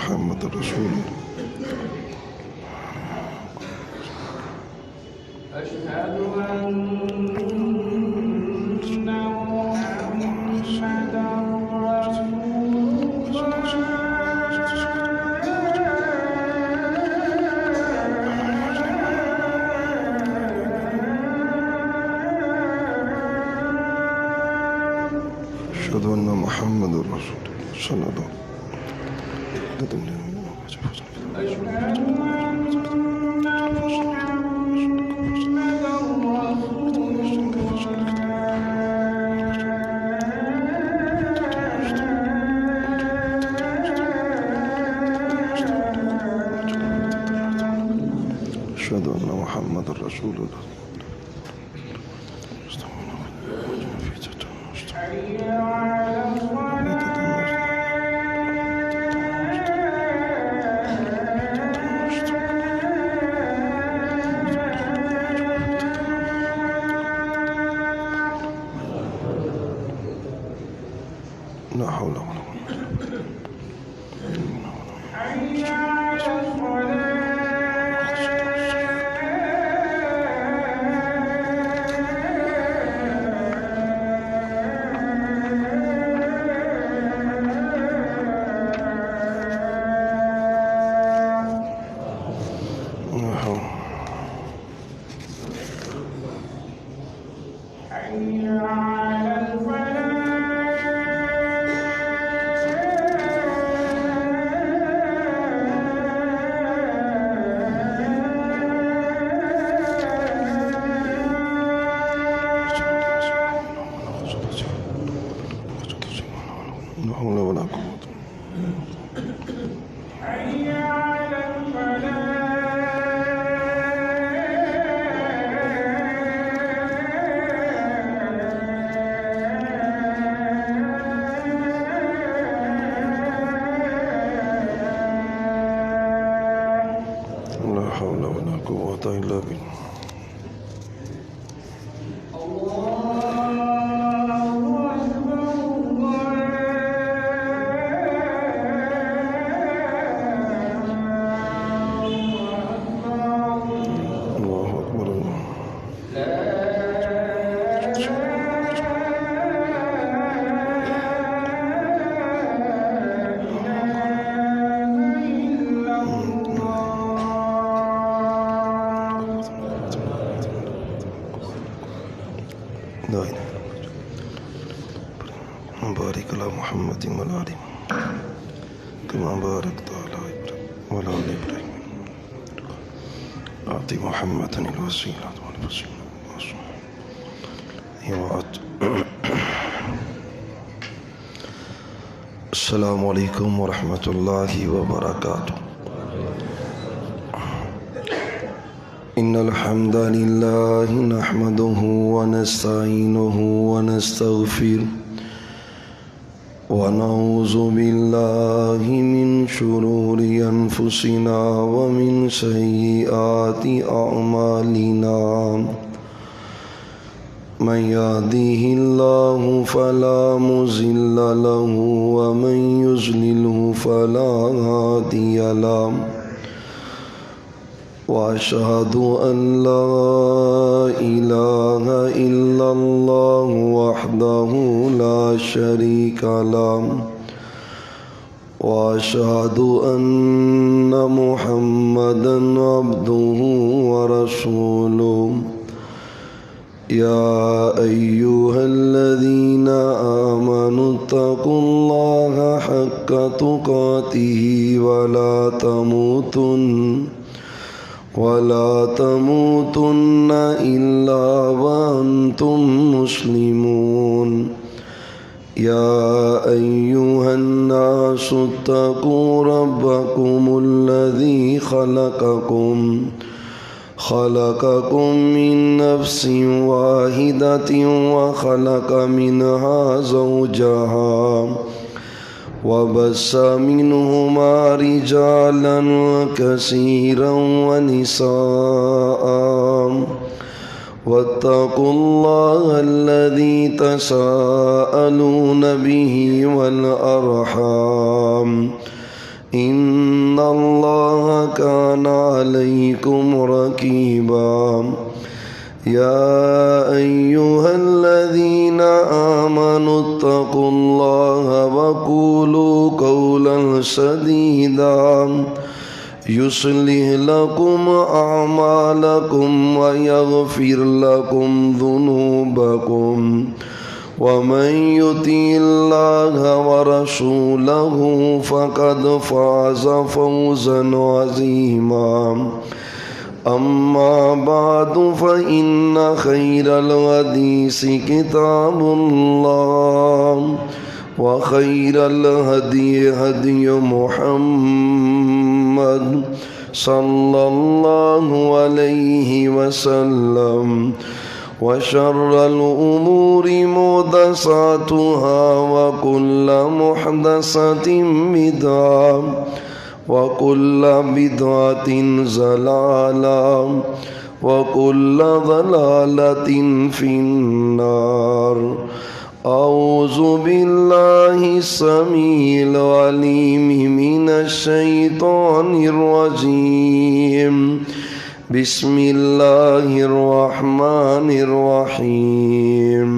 محمد رسول الله. أشهد أن محمدا رسول الله. أشهد أن محمد رسول الله صلى الله عليه وسلم. أشهد أن محمد رسول الله. لا حول ولا قوة. لا حول ولا قوة. لا حول ولا قوة إلا بالله. لا إله إلا الله. بارك على محمد وعلى آله كما باركت على إبراهيم وعلى آل إبراهيم. أعط محمدا الوسيلة والفضيلة. السلام علیکم ورحمۃ اللہ وبرکاتہ. إن الحمد لله نحمده ونستعينه ونستغفره ونعوذ بالله من شرور أنفسنا ومن سيئات أعمالنا. من يهده الله فلا مضل له ومن يضلله فلا هادي له. وأشهد أن لا إله إلا الله وحده لا شريك له. وأشهد أن محمدا عبده ورسوله. يا أيها الذين آمنوا اتقوا الله حق تقاته ولا تموتن إلا وأنتم مسلمون. يا أيها الناس اتقوا ربكم الذي خلقكم من نفس واحدة وخلق منها زوجها وبث منهما رجالا كثيرا ونساء واتقوا الله الذي تساءلون به والأرحام إن الله كان عليكم رقيبا يا أيها الذين آمنوا اتقوا الله وقولوا قولا سديدا يصلح لكم أعمالكم ويغفر لكم ذنوبكم ومن يطع الله ورسوله فقد فاز فوزا عظيما أما بعد فإن خير الحديث كتاب الله وخير الهدي هدي محمد صلى الله عليه وسلم وشر الأمور محدثاتها وكل محدثة بدعة وكل بدعة ضلالة وكل ضلالة في النار أعوذ بالله السميع العليم من الشيطان الرجيم بسم الله الرحمن الرحيم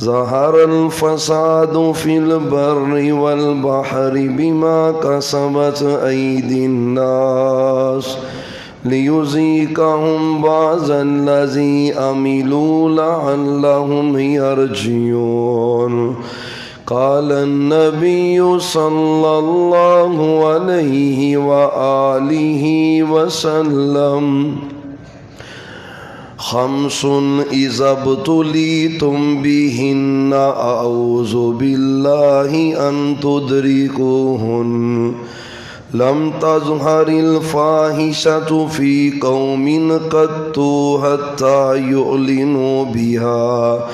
ظهر الفساد في البر والبحر بما كسبت أيدي الناس ليذيقهم بعض الذي عملوا لعلهم يرجعون قال النبي صلى الله عليه وآله وسلم خمس إذا ابتليتم بهن أعوذ بالله أن تدركوهن لم تظهر الفاحشة في قوم قط حتى يعلنوا بها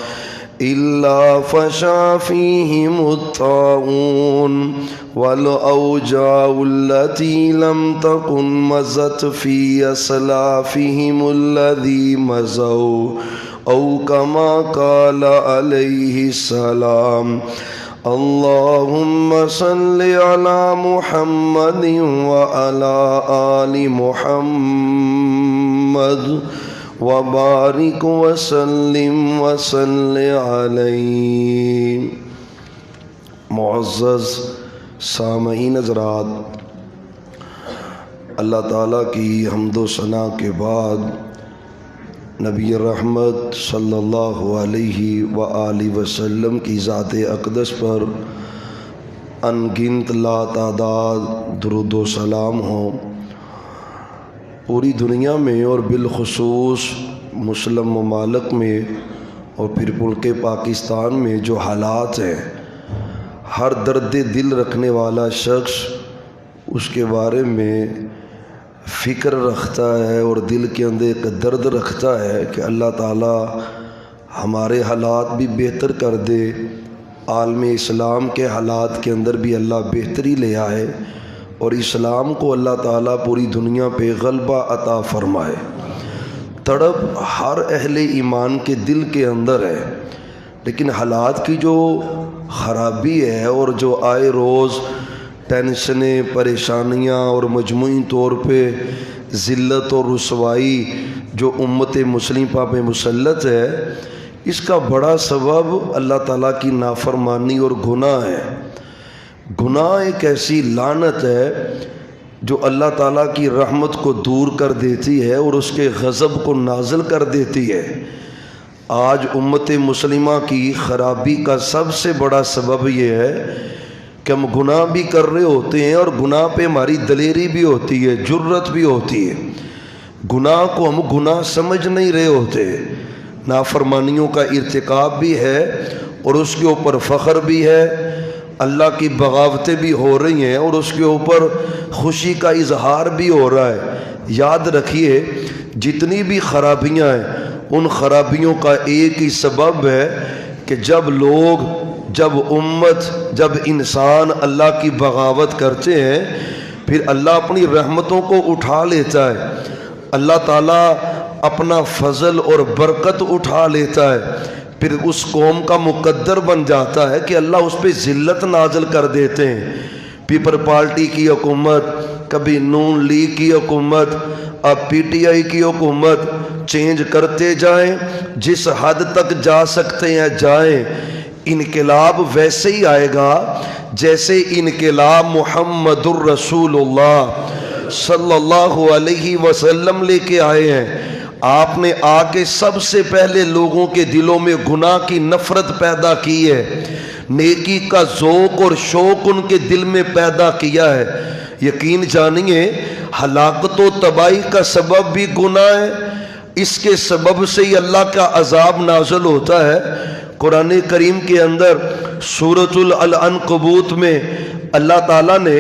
إلا فشى فيهم الطاعون والأوجاع التي لم تكن مزت في أسلافهم الذي مزوا أو كما قال عليه السلام اللهم صل على محمد وعلى آل محمد وبارك وسلم علیہ. معزز سامعین حضرات، اللہ تعالیٰ کی حمد و ثنا کے بعد نبی رحمت صلی اللہ علیہ وآلہ وسلم کی ذات اقدس پر ان گنت لا تعداد درود و سلام ہوں. پوری دنیا میں اور بالخصوص مسلم ممالک میں اور پھر ملک پاکستان میں جو حالات ہیں، ہر درد دل رکھنے والا شخص اس کے بارے میں فکر رکھتا ہے اور دل کے اندر ایک درد رکھتا ہے کہ اللہ تعالیٰ ہمارے حالات بھی بہتر کر دے، عالم اسلام کے حالات کے اندر بھی اللہ بہتری لے آئے اور اسلام کو اللہ تعالیٰ پوری دنیا پہ غلبہ عطا فرمائے. تڑپ ہر اہل ایمان کے دل کے اندر ہے، لیکن حالات کی جو خرابی ہے اور جو آئے روز ٹینشنیں، پریشانیاں اور مجموعی طور پہ ذلت اور رسوائی جو امت مسلمہ پہ مسلط ہے، اس کا بڑا سبب اللہ تعالیٰ کی نافرمانی اور گناہ ہے. گناہ ایک ایسی لعنت ہے جو اللہ تعالیٰ کی رحمت کو دور کر دیتی ہے اور اس کے غضب کو نازل کر دیتی ہے. آج امت مسلمہ کی خرابی کا سب سے بڑا سبب یہ ہے کہ ہم گناہ بھی کر رہے ہوتے ہیں اور گناہ پہ ہماری دلیری بھی ہوتی ہے، جرت بھی ہوتی ہے. گناہ کو ہم گناہ سمجھ نہیں رہے ہوتے، نافرمانیوں کا ارتکاب بھی ہے اور اس کے اوپر فخر بھی ہے، اللہ کی بغاوتیں بھی ہو رہی ہیں اور اس کے اوپر خوشی کا اظہار بھی ہو رہا ہے. یاد رکھیے، جتنی بھی خرابیاں ہیں ان خرابیوں کا ایک ہی سبب ہے کہ جب لوگ، جب امت، جب انسان اللہ کی بغاوت کرتے ہیں، پھر اللہ اپنی رحمتوں کو اٹھا لیتا ہے، اللہ تعالیٰ اپنا فضل اور برکت اٹھا لیتا ہے، پھر اس قوم کا مقدر بن جاتا ہے کہ اللہ اس پہ ذلت نازل کر دیتے ہیں۔ پیپل پارٹی کی حکومت، کبھی نون لیگ کی حکومت، اب پی ٹی آئی کی حکومت، چینج کرتے جائیں، جس حد تک جا سکتے ہیں جائیں۔ انقلاب ویسے ہی آئے گا جیسے انقلاب محمد الرسول اللہ صلی اللہ علیہ وسلم لے کے آئے ہیں۔ آپ نے آ کے سب سے پہلے لوگوں کے دلوں میں گناہ کی نفرت پیدا کی ہے، نیکی کا ذوق اور شوق ان کے دل میں پیدا کیا ہے۔ یقین جانیے ہلاکت و تباہی کا سبب بھی گناہ ہے، اس کے سبب سے ہی اللہ کا عذاب نازل ہوتا ہے۔ قرآن کریم کے اندر سورۃ العنکبوت میں اللہ تعالیٰ نے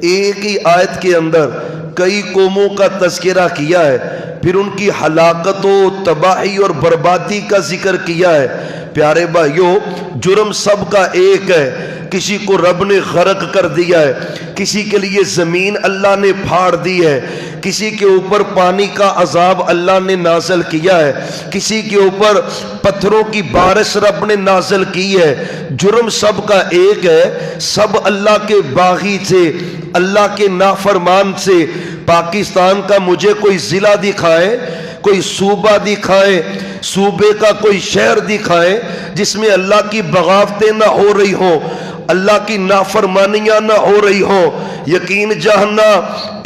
ایک ہی آیت کے اندر کئی قوموں کا تذکرہ کیا ہے، پھر ان کی ہلاکت و تباہی اور بربادی کا ذکر کیا ہے۔ پیارے بھائیو، جرم سب کا ایک ہے، کسی کو رب نے غرق کر دیا ہے، کسی کے لیے زمین اللہ نے پھاڑ دی ہے، کسی کے اوپر پانی کا عذاب اللہ نے نازل کیا ہے، کسی کے اوپر پتھروں کی بارش رب نے نازل کی ہے۔ جرم سب کا ایک ہے، سب اللہ کے باغی تھے، اللہ کے نافرمان سے۔ پاکستان کا مجھے کوئی ضلع دکھائے، کوئی صوبہ دکھائے، صوبے کا کوئی شہر دکھائے جس میں اللہ کی بغاوتیں نہ ہو رہی ہوں، اللہ کی نافرمانیاں نہ ہو رہی ہوں۔ یقین جاننا،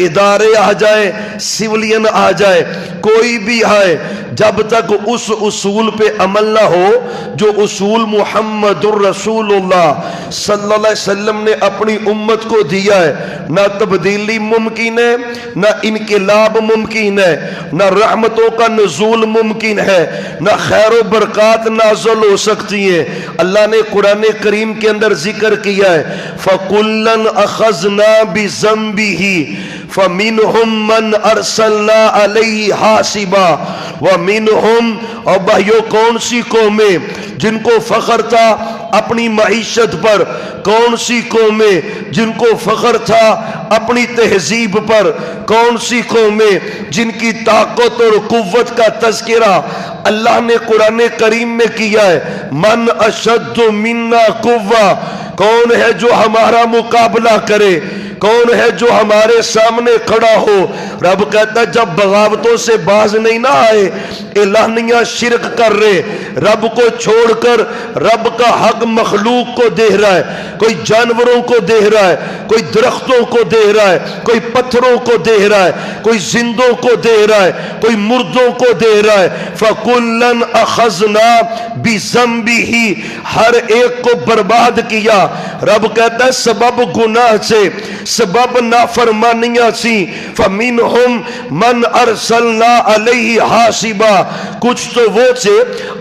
ادارے آ جائے، سولین آ جائے، کوئی بھی آئے، جب تک اس اصول پہ عمل نہ ہو جو اصول محمد الرسول اللہ صلی اللہ علیہ وسلم نے اپنی امت کو دیا ہے، نہ تبدیلی ممکن ہے، نہ انقلاب ممکن ہے، نہ رحمتوں کا نزول ممکن ہے، نہ خیر و برکات نازل ہو سکتی ہیں۔ اللہ نے قرآن کریم کے اندر ذکر کیا ہے فَكُلًّا أَخَذْنَا بِذَنبِهِ فَمِنْهُمْ مَنْ أَرْسَلْنَا عَلَيْهِ حَاسِبًا وَمِنْهُمْ، اور بھائیو کون سی قومیں جن کو فخر تھا اپنی معیشت پر، کون سی قومیں جن کو فخر تھا اپنی تہذیب پر، کون سی قومیں جن کی طاقت اور قوت کا تذکرہ اللہ نے قرآن کریم میں کیا ہے۔ من اشد منا قوہ، کون ہے جو ہمارا مقابلہ کرے، کون ہے جو ہمارے سامنے کھڑا ہو۔ رب کہتا ہے جب بغاوتوں سے باز نہیں نہ آئے، اعلانیہ شرک کر رہے، رب کو چھوڑ کر رب کا حق مخلوق کو دے رہا ہے، کوئی جانوروں کو دے رہا ہے، کوئی درختوں کو دے رہا ہے، کوئی پتھروں کو دے رہا ہے، کوئی زندوں کو دے رہا ہے، کوئی مردوں کو دے رہا ہے۔ فَكُلًّا أَخَذْنَا بِذَنبِهِ، ہر ایک کو برباد کیا۔ رب کہتا ہے سبب گناہ سے، سبب نافرمانیاں سی۔ فَمِنْهُمْ مَنْ أَرْسَلْنَا عَلَيْهِ حَاسِبًا، کچھ تو وہ تھے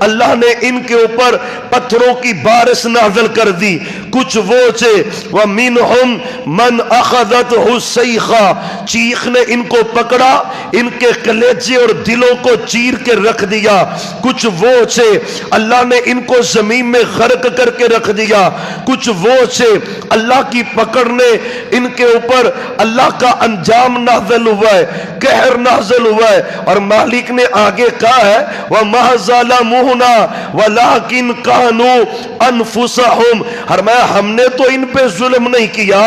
اللہ نے ان کے اوپر پتھروں کی بارش نازل کر دی، کچھ وہ تھے وَمِنْهُمْ مَنْ أَخَذَتْهُ الصَّيْحَةُ، چیخ نے ان کو پکڑا، ان کے کلیجے اور دلوں کو چیر کے رکھ دیا۔ کچھ وہ تھے اللہ نے ان کو زمین میں غرق کر کے رکھ دیا، کچھ وہ تھے اللہ کی پکڑ نے ان کے اوپر اللہ کا انجام نازل ہوا ہے، قہر نازل ہوا ہے۔ اور مالک نے آگے کہا ہے وَمَا ظَلَمُونَا وَلَٰكِنْ كَانُوا أَنفُسَهُمْ، فرمایا ہم نے تو ان پہ ظلم نہیں کیا،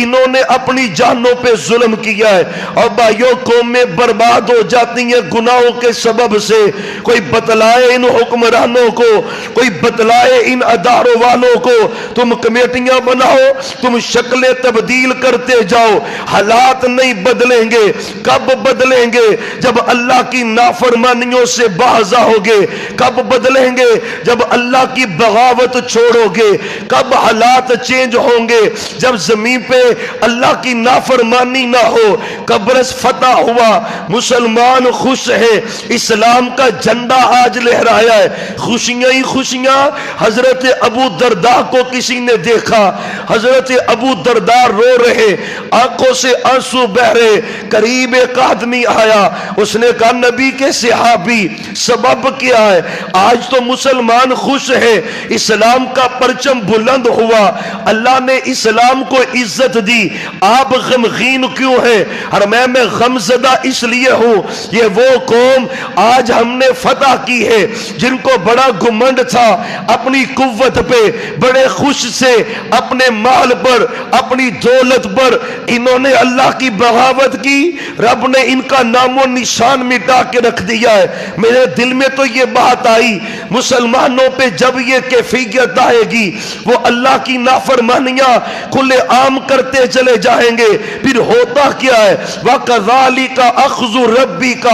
انہوں نے اپنی جانوں پہ ظلم کیا ہے۔ اور بھائیوں قومیں برباد ہو جاتی ہیں گناہوں کے سبب سے۔ کوئی بتلائے ان حکمرانوں کو، کوئی بتلائے ان اداروں والوں کو، تم کمیٹیاں بناؤ، تم شکلیں تبدیل کرتے جاؤ، حالات نہیں بدلیں گے۔ کب بدلیں گے؟ جب اللہ کی نافرمانیوں سے باز آؤ گے۔ کب بدلیں گے؟ جب اللہ کی بغاوت چھوڑو گے۔ کب حالات چینج ہوں گے؟ جب زمین پہ اللہ کی نافرمانی نہ ہو۔ قبرص فتح ہوا، مسلمان خوش ہیں، اسلام کا جھنڈا آج لہرایا ہے، خوشیاں ہی خوشیاں۔ حضرت ابو درداء کو کسی نے دیکھا، حضرت ابو دردار رو رہے، آنکھوں سے آنسو بہ رہے، قریب ایک آدمی آیا، اس نے کہا نبی کے صحابی سبب کیا ہے؟ آج تو مسلمان خوش ہے، اسلام کا پرچم بلند ہوا، اللہ نے اسلام کو عزت دی، آپ غمگین کیوں ہیں؟ اور میں غمزدہ اس لیے ہوں، یہ وہ قوم آج ہم نے فتح کی ہے جن کو بڑا گھمنڈ تھا اپنی قوت پہ، بڑے خوش سے اپنے مال پر، اپنی دولت پر، انہوں نے اللہ کی بغاوت کی، رب نے ان کا نام و نشان مٹا کے رکھ دیا ہے۔ میرے دل میں تو یہ بات آئی، مسلمانوں پہ جب یہ کیفیت آئے گی وہ اللہ کی نافرمانیاں کھلے عام کرتے چلے جائیں گے، پھر ہوتا کیا ہے؟ وَكَذَلِكَ أَخْذُ رَبِّكَ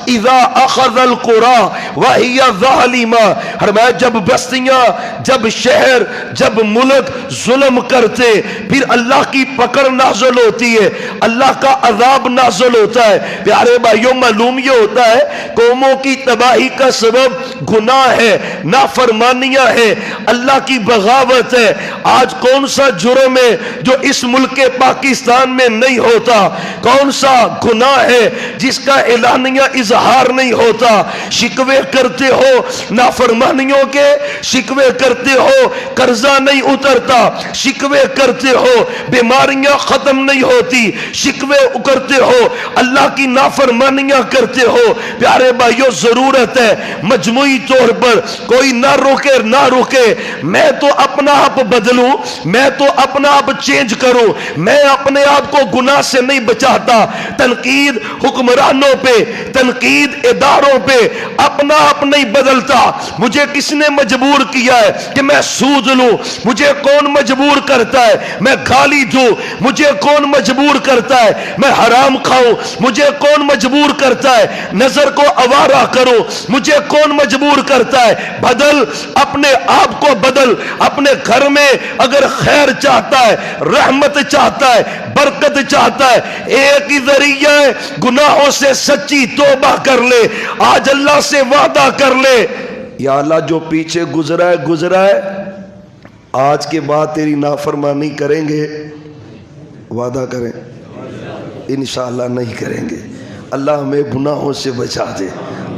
إِذَا أَخَذَ الْقُرَىٰ وَهِيَ ظَالِمَةٌ، ہر جب بستیاں، جب شہر، جب ملک ظلم کرتے پھر اللہ کی پکڑ نازل ہوتی ہے، اللہ کا عذاب نازل ہوتا ہے۔ پیارے بھائیوں، معلوم یہ ہوتا ہے قوموں کی تباہی کا سبب گناہ ہے، نافرمانیاں ہیں، اللہ کی بغاوت ہے۔ آج کون سا جرم ہے جو اس ملک پاکستان میں نہیں ہوتا؟ کون سا گناہ ہے جس کا اعلانیہ اظہار نہیں ہوتا؟ شکوے کرتے ہو نافرمانیوں کے، شکوے کرتے ہو قرضہ نہیں اترتا، شکوے کرتے ہو بیماریاں ختم نہیں ہوتی، شکوے کرتے ہو اللہ کی نافرمانیاں کرتے ہو۔ پیارے بھائیوں، ضرورت ہے مجموعی طور پر کوئی نہ روکے نہ روکے، میں تو اپنا آپ بدلوں، میں تو اپنا آپ چینج کروں، میں اپنے آپ کو گناہ سے نہیں بچاتا۔ تنقید حکمرانوں پہ، تنقید اداروں پہ، اپنا آپ نہیں بدلتا۔ مجھے کس نے مجبور کیا ہے کہ میں سود لوں؟ مجھے کون مجبور کرتا ہے میں گالی دوں؟ مجھے کون مجبور کرتا ہے میں حرام کھاؤں؟ مجھے کون مجبور کرتا ہے نظر کو آوارہ کروں؟ مجھے کون مجبور کرتا ہے؟ بدل، اپنے آپ کو بدل۔ اپنے گھر میں اگر خیر چاہتا ہے، رحمت چاہتا ہے، برکت چاہتا ہے، ایک ہی ذریعہ ہے، گناہوں سے سچی توبہ کر لے، آج اللہ سے وعدہ کر لے، یا اللہ جو پیچھے گزرا ہے، آج کے بعد تیری نافرمانی کریں گے، وعدہ کریں انشاءاللہ نہیں کریں گے۔ اللہ ہمیں گناہوں سے بچا دے،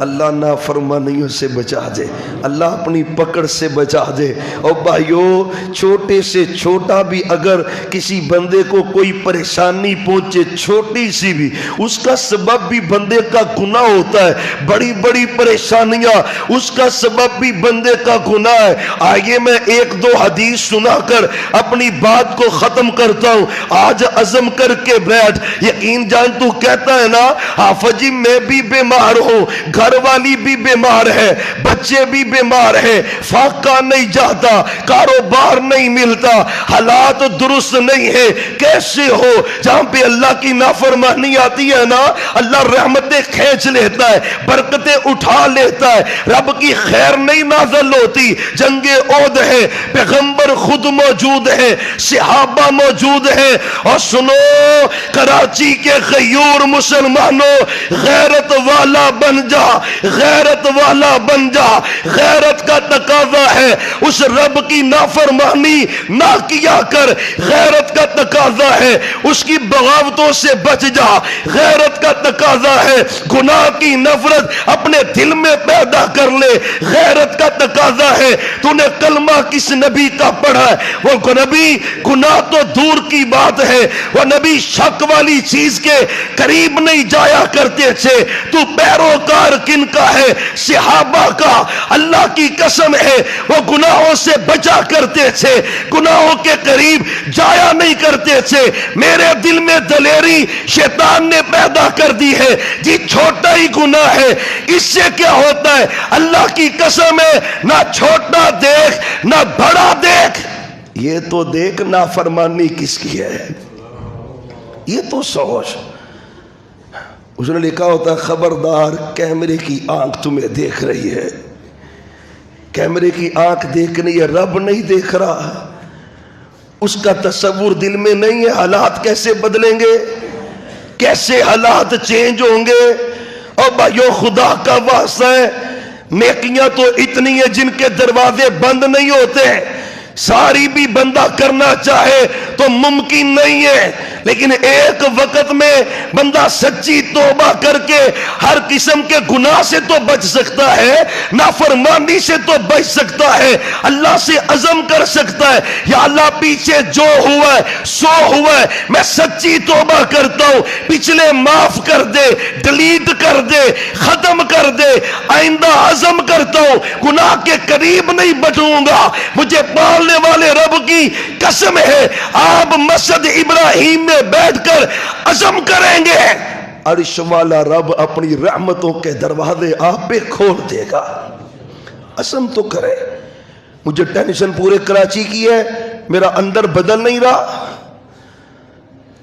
اللہ نافرمانیوں سے بچا دے، اللہ اپنی پکڑ سے بچا دے۔ اور بھائیوں، چھوٹے سے چھوٹا بھی اگر کسی بندے کو کوئی پریشانی پہنچے، چھوٹی سی بھی، اس کا سبب بھی بندے کا گناہ ہوتا ہے۔ بڑی بڑی پریشانیاں، اس کا سبب بھی بندے کا گناہ ہے۔ آئیے میں ایک دو حدیث سنا کر اپنی بات کو ختم کرتا ہوں۔ آج عزم کر کے بیٹھ، یقین جان تو کہتا ہے نا حافظ جی میں بھی بیمار ہوں، گھر والی بھی بیمار ہے، بچے بھی بیمار ہیں، فاقہ نہیں جاتا، کاروبار نہیں ملتا، حالات درست نہیں ہے، کیسے ہو؟ جہاں پہ اللہ کی نافرمانی آتی ہے نا، اللہ رحمتیں کھینچ لیتا ہے، برکتیں اٹھا لیتا ہے، رب کی خیر نہیں نازل ہوتی۔ جنگ احد ہے، پیغمبر خود موجود ہے، صحابہ موجود ہیں، اور سنو کراچی کے غیور مسلمانوں، غیرت والا بن جا، غیرت والا بن جا۔ غیرت کا تقاضا ہے اس رب کی نافرمانی نہ کیا کر، غیرت کا تقاضا ہے اس کی بغاوتوں سے بچ جا، غیرت کا تقاضا ہے گناہ کی نفرت اپنے دل میں پیدا کر لے، غیرت کا تقاضا ہے تو نے کلمہ کس نبی کا پڑھا ہے؟ وہ نبی گناہ تو دور کی بات ہے، وہ نبی شک والی چیز کے قریب نہیں جایا کرتے تھے۔ تو پیروکار کن کا ہے؟ صحابہ کا۔ اللہ کی قسم ہے وہ گناہوں سے بچا کرتے تھے، گناہوں کے قریب جایا نہیں کرتے تھے۔ میرے دل میں دلیری شیطان نے پیدا کر دی ہے، جی چھوٹا ہی گناہ ہے، اس سے کیا ہوتا ہے؟ اللہ کی قسم ہے نہ چھوٹا دیکھ نہ بڑا دیکھ، یہ تو دیکھ نافرمانی کس کی ہے، یہ تو سوچ۔ اس نے لکھا ہوتا ہے خبردار کیمرے کی آنکھ تمہیں دیکھ رہی ہے، کیمرے کی آنکھ دیکھنی ہے، رب نہیں دیکھ رہا، اس کا تصور دل میں نہیں ہے۔ حالات کیسے بدلیں گے، کیسے حالات چینج ہوں گے؟ اور بھائیو خدا کا واسطہ ہے، نیکیاں تو اتنی ہیں جن کے دروازے بند نہیں ہوتے ہیں، ساری بھی بندہ کرنا چاہے تو ممکن نہیں ہے، لیکن ایک وقت میں بندہ سچی توبہ کر کے ہر قسم کے گناہ سے تو بچ سکتا ہے، نافرمانی سے تو بچ سکتا ہے، اللہ سے عزم کر سکتا ہے، یا اللہ پیچھے جو ہوا ہے سو ہوا ہے، میں سچی توبہ کرتا ہوں، پچھلے معاف کر دے، ڈیلیٹ کر دے، ختم کر دے، آئندہ عزم کرتا ہوں گناہ کے قریب نہیں بٹوں گا، مجھے پالنے والے رب کی قسم ہے آپ مسجد ابراہیم میں بیٹھ کر عزم کریں گے، عرش والا رب اپنی رحمتوں کے دروازے آپ پہ کھول دے گا۔ عزم تو کرے۔ مجھے ٹینشن پورے کراچی کی ہے، میرا اندر بدل نہیں رہا،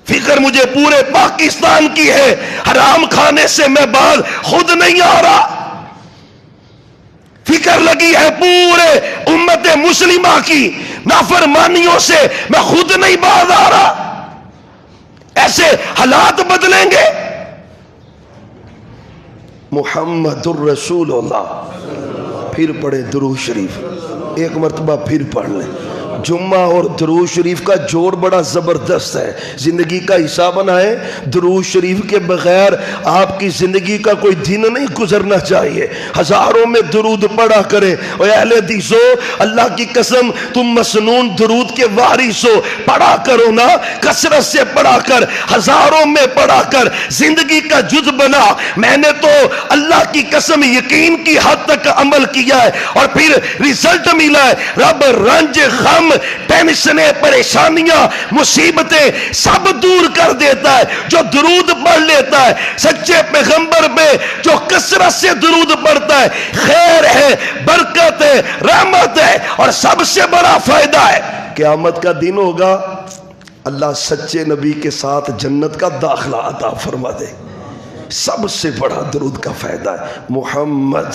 فکر مجھے پورے پاکستان کی ہے، حرام کھانے سے میں باہر خود نہیں آ رہا، فکر لگی ہے پورے امت مسلمہ کی، نافرمانیوں سے میں خود نہیں باز آ رہا۔ ایسے حالات بدلیں گے۔ محمد الرسول اللہ، پھر پڑھے درود شریف، ایک مرتبہ پھر پڑھ لیں۔ جمعہ اور درود شریف کا جوڑ بڑا زبردست ہے، زندگی کا حصہ بنائیں۔ درود شریف کے بغیر آپ کی زندگی کا کوئی دن نہیں گزرنا چاہیے، ہزاروں میں درود پڑھا کریں۔ اور اہل حدیثو، اللہ کی قسم تم مسنون درود کے وارث ہو، پڑھا کرو نا، کثرت سے پڑھا کر، ہزاروں میں پڑھا کر زندگی کا جز بنا۔ میں نے تو اللہ کی قسم یقین کی حد تک عمل کیا ہے اور پھر رزلٹ ملا ہے۔ رب رنج، غم، ٹینشنیں، پریشانیاں، مصیبتیں سب دور کر دیتا ہے جو درود پڑھ لیتا ہے۔ سچے پیغمبر پہ جو کثرت سے درود پڑھتا ہے، خیر ہے، برکت ہے، رحمت ہے، اور سب سے بڑا فائدہ ہے، قیامت کا دن ہوگا اللہ سچے نبی کے ساتھ جنت کا داخلہ عطا فرما دے۔ سب سے بڑا درود کا فائدہ ہے محمد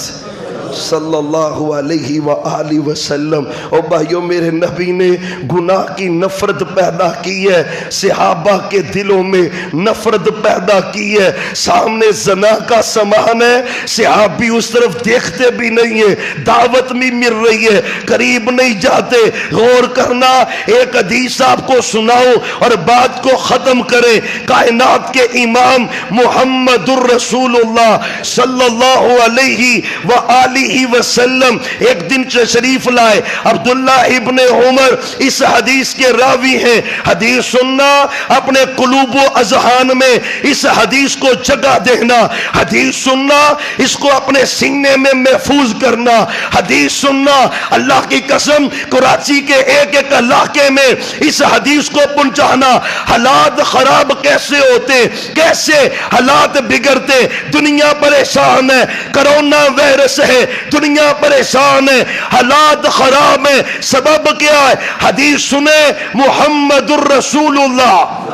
صلی اللہ علیہ وآلہ وسلم۔ اور بھائیوں، میرے نبی نے گناہ کی نفرت پیدا کی ہے، صحابہ کے دلوں میں نفرت پیدا کی ہے۔ سامنے زنا کا سامان ہے، صحابی اس طرف دیکھتے بھی نہیں ہیں، دعوت بھی مل رہی ہے، قریب نہیں جاتے۔ غور کرنا، ایک حدیث آپ کو سناؤ اور بات کو ختم کریں۔ کائنات کے امام محمد الرسول اللہ صلی اللہ علیہ وآلہ وسلم ایک دن تشریف لائے۔ عبداللہ ابن عمر اس حدیث کے راوی ہیں۔ حدیث سننا، اپنے قلوب و اذہان میں اس حدیث کو جگہ دینا، حدیث سننا، اس کو اپنے سینے میں محفوظ کرنا، حدیث سننا۔ اللہ کی قسم کراچی کے ایک ایک علاقے میں اس حدیث کو پہنچانا۔ حالات خراب کیسے ہوتے، کیسے حالات بگڑتے، دنیا پریشان ہے، کرونا وائرس ہے، دنیا پریشان ہے، حالات خراب ہیں، سبب کیا ہے؟ حدیث سنے، محمد الرسول اللہ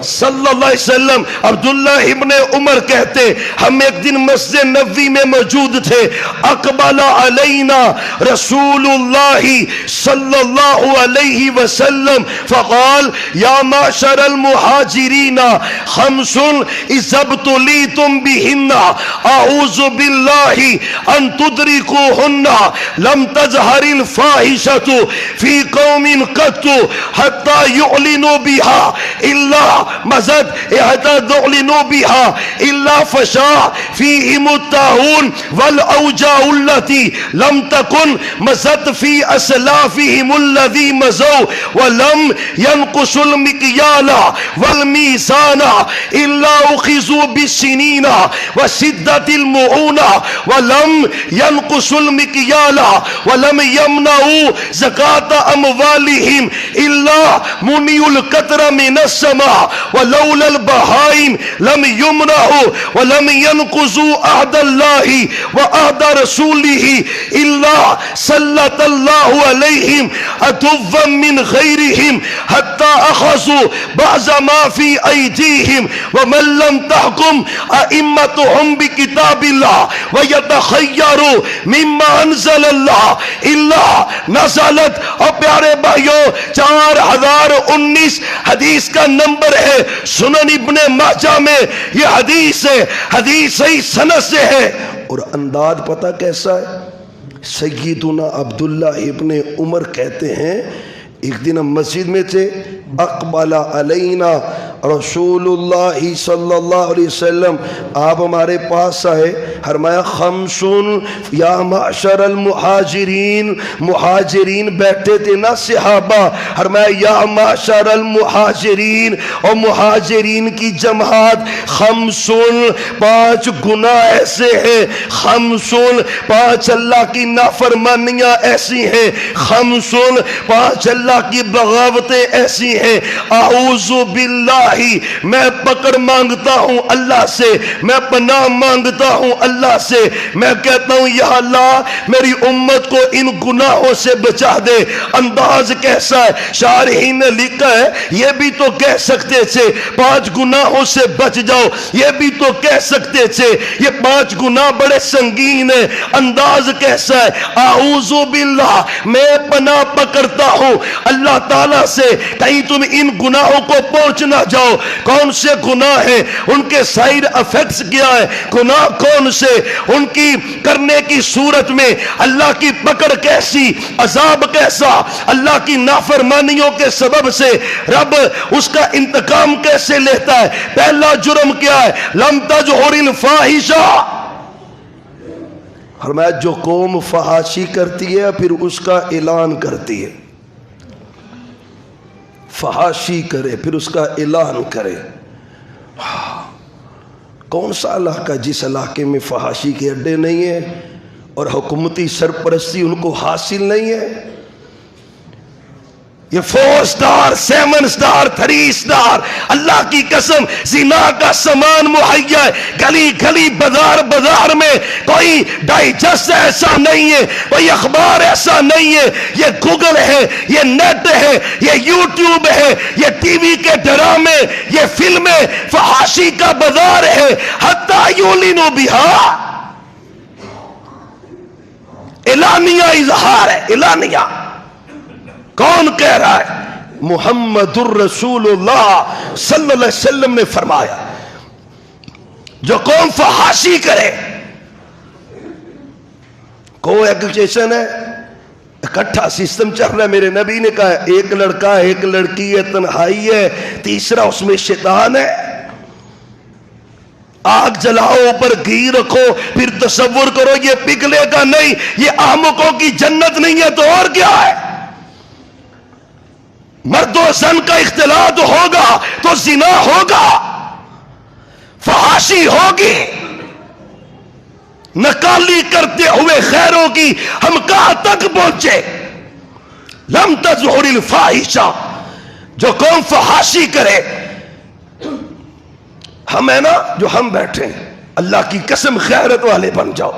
صلی اللہ علیہ وسلم۔ عبداللہ ابن عمر کہتے ہم ایک دن مسجد نبوی میں موجود تھے، اقبل علینا رسول اللہ صلی اللہ علیہ وسلم فقال یا معشر المہاجرین خمس اذا ابتلیتم بہن اعوذ باللہ ان تدرکوہن لم تظہر الفاحشۃ فی قوم قط حتی یعلنوا بها الا مزد اعتدعلنوا بها الا فشا فیہم الطاعون والاوجاع التي لم تكن مزد في اسلافهم الذي مزوا ولم ينقصوا المكيال والميزان الا اخذوا بالسنين وشدة المعونة ولم ينقصوا المكيال ولم يمنعوا زكاة اموالهم الا منعوا القطر من السماء ولولا البهائم لم يمنعوا ولم ينقضوا عهد الله وعهد رسوله الا سلط الله عليهم عدوا من غيرهم حتى اخذوا بعض ما في ايديهم ومن لم تحكم ائمتهم بكتاب الله ويتخيروا مما انزل الله الا نزلت۔ اور پیارے بھائیوں، 4019 حدیث کا نمبر ہے، سنن ابن ماجہ میں یہ حدیث ہے، حدیث صحیح سند سے ہے۔ اور انداز پتہ کیسا ہے؟ سیدنا عبداللہ ابن عمر کہتے ہیں ایک دن ہم مسجد میں تھے، اقبل علینا رسول اللہ صلی اللہ علیہ وسلم، آپ ہمارے پاس آئے، فرمایا خمسون یا معشر المہاجرین، مہاجرین بیٹھے تھے نا صحابہ، فرمایا یا معشر المہاجرین، اور مہاجرین کی جماعت، خمسون 5 گناہ ایسے ہیں، خمسون 5 اللہ کی نافرمانیاں ایسی ہیں، خمسون 5 اللہ کی بغاوتیں ایسی ہیں، اعوذ باللہ، میں پکڑ مانگتا ہوں اللہ سے، میں پناہ مانگتا ہوں اللہ سے، میں کہتا ہوں یا اللہ میری امت کو ان گناہوں سے بچا دے۔ انداز کیسا ہے، شارحین نے لکھا ہے یہ بھی تو کہہ سکتے تھے 5 گناہوں سے بچ جاؤ، یہ بھی تو کہہ سکتے تھے یہ 5 گناہ بڑے سنگین ہیں، انداز کیسا ہے، اعوذ باللہ، میں پناہ پکڑتا ہوں اللہ تعالیٰ سے کہیں تم ان گناہوں کو پہنچ نہ جاؤ۔ کون سے گناہ ہیں، ان کے سائیڈ افیکٹس کیا ہے، گناہ کون سے، ان کی کرنے کی صورت میں اللہ کی پکڑ کیسی، عذاب کیسا، اللہ کی نافرمانیوں کے سبب سے رب اس کا انتقام کیسے لیتا ہے۔ پہلا جرم کیا ہے، لم تجہر الفاحشہ، فرمایا جو قوم فحاشی کرتی ہے پھر اس کا اعلان کرتی ہے، فحاشی کرے پھر اس کا اعلان کرے۔ کون سا علاقہ جس علاقے میں فحاشی کے اڈے نہیں ہیں اور حکومتی سرپرستی ان کو حاصل نہیں ہے؟ یہ 4 سٹار 7 سٹار 3 سٹار، اللہ کی قسم زنا کا سامان مہیا ہے، گلی گلی بازار بازار میں، کوئی ڈائجسٹ ایسا نہیں ہے، کوئی اخبار ایسا نہیں ہے، یہ گوگل ہے، یہ نیٹ ہے، یہ یوٹیوب ہے، یہ ٹی وی کے ڈرامے، یہ فلمیں، فحاشی کا بازار ہے، حتی یولینو بہا، اعلانیہ اظہار ہے، اعلانیہ۔ کون کہہ رہا ہے؟ محمد الرسول اللہ صلی اللہ علیہ وسلم نے فرمایا جو قوم فحاشی کرے، کو ایگریگیشن ہے، اکٹھا سسٹم چل رہا ہے، میرے نبی نے کہا ایک لڑکا ایک لڑکی ہے، تنہائی ہے، تیسرا اس میں شیطان ہے۔ آگ جلاؤ اوپر گھی رکھو پھر تصور کرو یہ پگھلے گا نہیں، یہ احمقوں کی جنت نہیں ہے تو اور کیا ہے؟ مرد و زن کا اختلاط ہوگا تو زنا ہوگا، فحاشی ہوگی، نکالی کرتے ہوئے خیروں کی ہم کہاں تک پہنچے؟ لم تظہر الفاحشہ، جو قوم فحاشی کرے، ہم ہے نا جو ہم بیٹھے ہیں، اللہ کی قسم غیرت والے بن جاؤ۔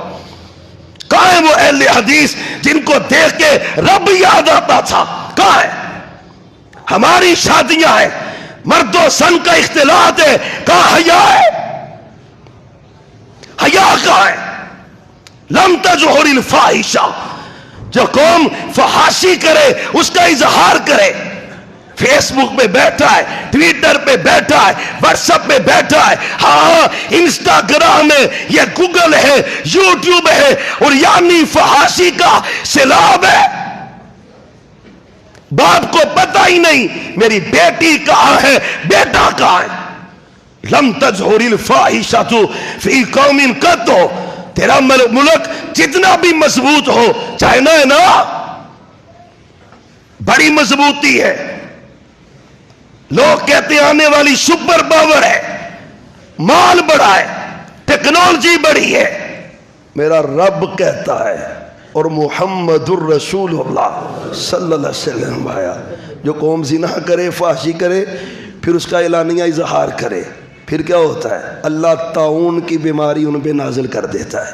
کہاں ہے وہ اہل حدیث جن کو دیکھ کے رب یاد آتا تھا؟ کہاں ہے؟ ہماری شادیاں ہیں، مرد و زن کا اختلاط ہے، کہاں حیا ہے؟ حیا کہاں ہے؟ لم تظہر الفاحشہ، جو قوم فحاشی کرے اس کا اظہار کرے، فیس بک پہ بیٹھا ہے، ٹویٹر پہ بیٹھا ہے، واٹس ایپ پہ بیٹھا ہے، ہاں انسٹاگرام ہے، یہ گوگل ہے، یوٹیوب ہے، اور یعنی فحاشی کا سیلاب ہے۔ باپ کو پتہ ہی نہیں میری بیٹی کہاں ہے، بیٹا کہاں ہے۔ لم تظہر الفاحشۃ فی قوم قط، تیرا ملک جتنا بھی مضبوط ہو، چائنا ہے نا بڑی مضبوطی ہے، لوگ کہتے ہیں آنے والی سپر پاور ہے، مال بڑا ہے، ٹیکنالوجی بڑی ہے، میرا رب کہتا ہے اور محمد الرسول اللہ صلی اللہ علیہ وسلم آیا جو قوم زنا کرے، فحاشی کرے، پھر اس کا اعلانیہ اظہار کرے، پھر کیا ہوتا ہے؟ اللہ طاعون کی بیماری ان پہ نازل کر دیتا ہے۔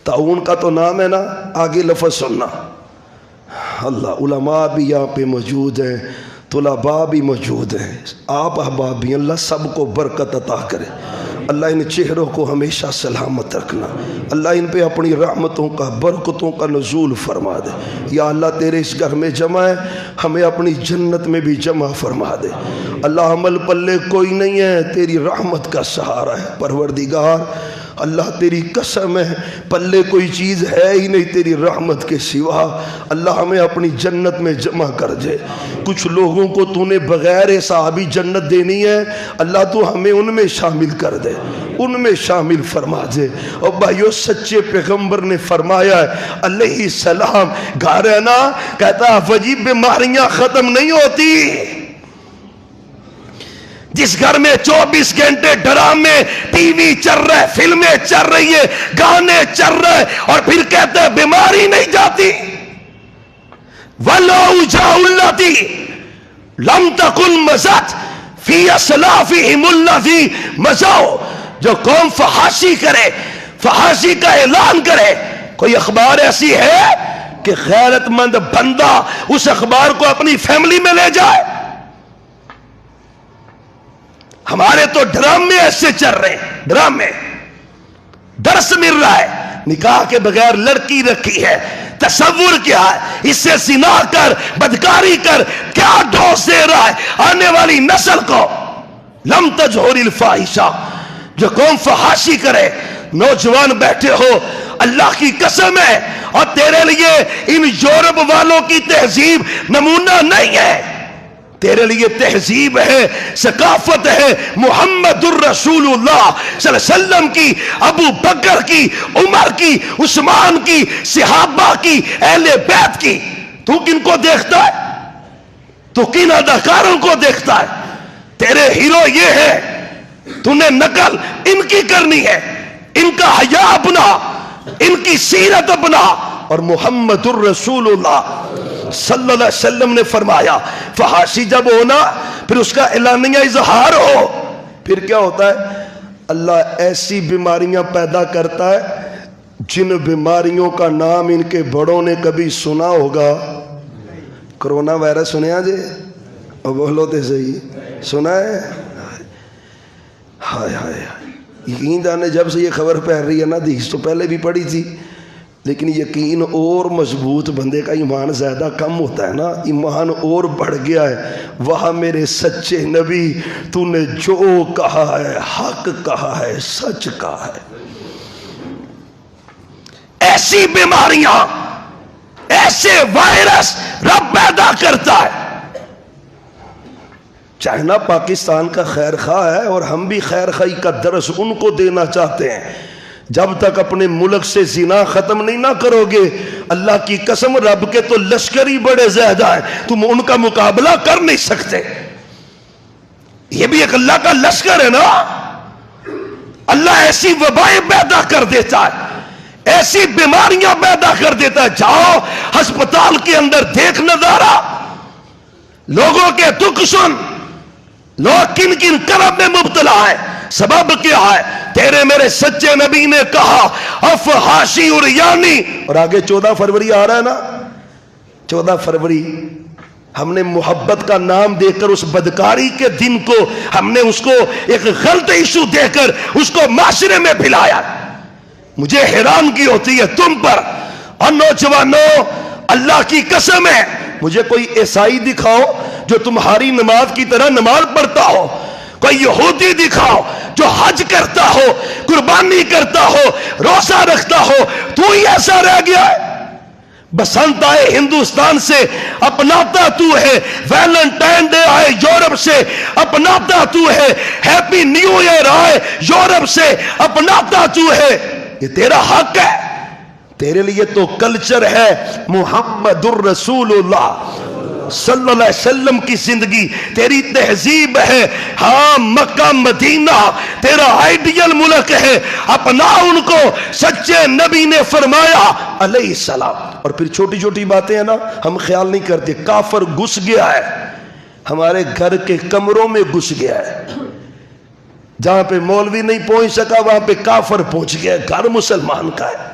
طاعون کا تو نام ہے نا، آگے لفظ سننا۔ اللہ، علماء بھی یہاں پہ موجود ہیں، طلباء بھی موجود ہیں، آپ احباب بھی، اللہ سب کو برکت عطا کرے، اللہ ان چہروں کو ہمیشہ سلامت رکھنا، اللہ ان پہ اپنی رحمتوں کا برکتوں کا نزول فرما دے۔ یا اللہ تیرے اس گھر میں جمع ہے، ہمیں اپنی جنت میں بھی جمع فرما دے۔ اللہ عمل پلے کوئی نہیں ہے، تیری رحمت کا سہارا ہے۔ پروردگار اللہ تیری قسم ہے پلے کوئی چیز ہے ہی نہیں تیری رحمت کے سوا۔ اللہ ہمیں اپنی جنت میں جمع کر دے۔ کچھ لوگوں کو تو نے بغیر صحابی جنت دینی ہے، اللہ تو ہمیں ان میں شامل کر دے، ان میں شامل فرما دے۔ اور بھائیو سچے پیغمبر نے فرمایا ہے علیہ السلام، گھر ہے نا، کہتا وجیب بیماریاں ختم نہیں ہوتی۔ جس گھر میں 24 گھنٹے ڈرامے ٹی وی چل رہے ہیں، فلمیں چل رہی ہے، گانے چل رہے ہیں، اور پھر کہتے ہیں بیماری نہیں جاتی۔ وَلَوْجَاءُ الَّذِي لَمْ تَكُنْ مَزَتْ فِي أَسْلَافِهِمُ الَّذِي مَزَوْا، جو قوم فحاشی کرے، فحاشی کا اعلان کرے، کوئی اخبار ایسی ہے کہ غیرت مند بندہ اس اخبار کو اپنی فیملی میں لے جائے؟ ہمارے تو ڈرامے ایسے چل رہے ہیں، ڈرامے، درس مل رہا ہے، نکاح کے بغیر لڑکی رکھی ہے، تصور کیا ہے، اس سے زنا کر، بدکاری کر، کیا ڈوز دے رہا ہے آنے والی نسل کو۔ لم تجہر الفاحشہ، جو قوم فحاشی کرے۔ نوجوان بیٹھے ہو، اللہ کی قسم ہے، اور تیرے لیے ان یورپ والوں کی تہذیب نمونہ نہیں ہے، تیرے لیے تہذیب ہے، ثقافت ہے محمد الرسول اللہ صلی اللہ علیہ وسلم کی، ابو بکر کی، عمر کی، عثمان کی، صحابہ کی، اہل بیت کی۔ تو کن کو دیکھتا ہے؟ تو کن اداکاروں کو دیکھتا ہے؟ تیرے ہیرو یہ ہے، تو نے نقل ان کی کرنی ہے، ان کا حیا اپنا، ان کی سیرت اپنا۔ اور محمد الرسول اللہ صلی اللہ علیہ وسلم نے فرمایا فحاشی جب ہونا پھر اس کا اعلانیہ اظہار ہو، پھر کیا ہوتا ہے؟ اللہ ایسی بیماریاں پیدا کرتا ہے جن بیماریوں کا نام ان کے بڑوں نے کبھی سنا ہوگا۔ کرونا وائرس سنیا جی؟ اور بولو تے صحیح، سنا ہے؟ ہائے ہائے، یقین جانے جب سے یہ خبر پھیل رہی ہے نا، حدیث تو پہلے بھی پڑھی تھی، لیکن یقین اور مضبوط، بندے کا ایمان زیادہ کم ہوتا ہے نا، ایمان اور بڑھ گیا ہے۔ وہاں میرے سچے نبی، تو نے جو کہا ہے حق کہا ہے، سچ کہا ہے۔ ایسی بیماریاں، ایسے وائرس رب پیدا کرتا ہے۔ چائنا پاکستان کا خیر خواہ ہے، اور ہم بھی خیر خواہی کا درس ان کو دینا چاہتے ہیں۔ جب تک اپنے ملک سے زنا ختم نہیں نہ کرو گے، اللہ کی قسم رب کے تو لشکر ہی بڑے زیادہ ہیں، تم ان کا مقابلہ کر نہیں سکتے۔ یہ بھی ایک اللہ کا لشکر ہے نا۔ اللہ ایسی وبائیں پیدا کر دیتا ہے، ایسی بیماریاں پیدا کر دیتا ہے۔ جاؤ ہسپتال کے اندر دیکھ نظارہ، لوگوں کے دکھ سن، لوگ کن کن کرب میں مبتلا ہے، سبب کیا ہے؟ تیرے میرے سچے نبی نے کہا افحاشی عریانی۔ اور آگے 14 فروری آ رہا ہے نا، 14 فروری ہم نے محبت کا نام دے کر اس بدکاری کے دن کو ہم نے اس کو ایک غلط ایشو دے کر اس کو معاشرے میں پھیلایا۔ مجھے حیرانگی ہوتی ہے تم پر۔ اور نوجوانوں، اللہ کی قسم ہے، مجھے کوئی عیسائی دکھاؤ جو تمہاری نماز کی طرح نماز پڑھتا ہو، کوئی یہودی دکھاؤ جو حج کرتا ہو، قربانی کرتا ہو، روزہ رکھتا ہو، تو ہی ایسا رہ گیا ہے۔ بسنت آئے ہندوستان سے اپناتا تو ہے، ویلنٹائن ڈے آئے یورپ سے اپناتا تو ہے، ہیپی نیو ایئر آئے یورپ سے اپناتا تو ہے۔ یہ تیرا حق ہے، تیرے لیے تو کلچر ہے محمد الرسول اللہ صلی اللہ علیہ وسلم کی زندگی، تیری تہذیب ہے۔ ہاں مکہ مدینہ تیرا آئیڈیل ملک ہے، اپنا ان کو۔ سچے نبی نے فرمایا علیہ السلام۔ اور پھر چھوٹی چھوٹی باتیں ہیں نا، ہم خیال نہیں کرتے۔ کافر گھس گیا ہے ہمارے گھر کے کمروں میں، گھس گیا ہے۔ جہاں پہ مولوی نہیں پہنچ سکا وہاں پہ کافر پہنچ گیا، گھر مسلمان کا ہے۔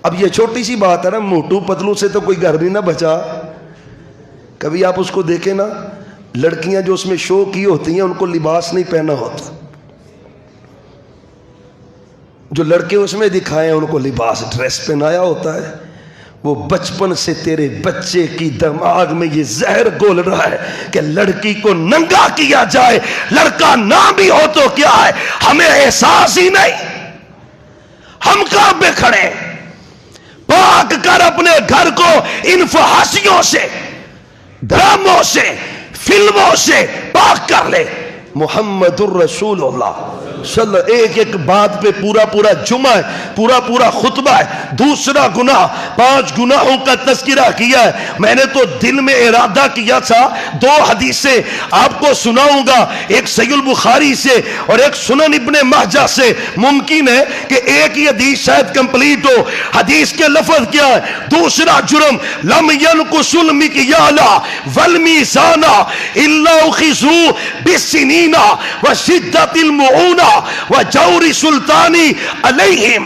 اب یہ چھوٹی سی بات ہے نا، موٹو پتلو سے تو کوئی گھر بھی نہ بچا۔ کبھی آپ اس کو دیکھیں نا، لڑکیاں جو اس میں شو کی ہوتی ہیں ان کو لباس نہیں پہنا ہوتا، جو لڑکے اس میں دکھائے ان کو لباس ڈریس پہنایا ہوتا ہے۔ وہ بچپن سے تیرے بچے کی دماغ میں یہ زہر گھول رہا ہے کہ لڑکی کو ننگا کیا جائے، لڑکا نہ بھی ہو تو کیا ہے، ہمیں احساس ہی نہیں۔ ہم کہاں پہ کھڑے ہیں؟ پاک کر اپنے گھر کو ان فحاشیوں سے، ڈراموں سے، فلموں سے پاک کر لے۔ محمد الرسول اللہ صلی ایک ایک بات پہ پورا جمعہ ہے، پورا خطبہ ہے۔ دوسرا گناہ، 5 گناہوں کا تذکرہ کیا ہے۔ میں نے تو دل میں ارادہ کیا تھا 2 حدیثیں آپ کو سناؤں گا، ایک صحیح البخاری سے اور ایک سنن ابن ماجہ سے۔ ممکن ہے کہ ایک ہی حدیث شاید کمپلیٹ ہو۔ حدیث کے لفظ کیا ہے؟ دوسرا جرم، لم ينقص المکیال والمیزان الا اخذوا بالسنین وشدت المعونہ وجور سلطانی علیہم۔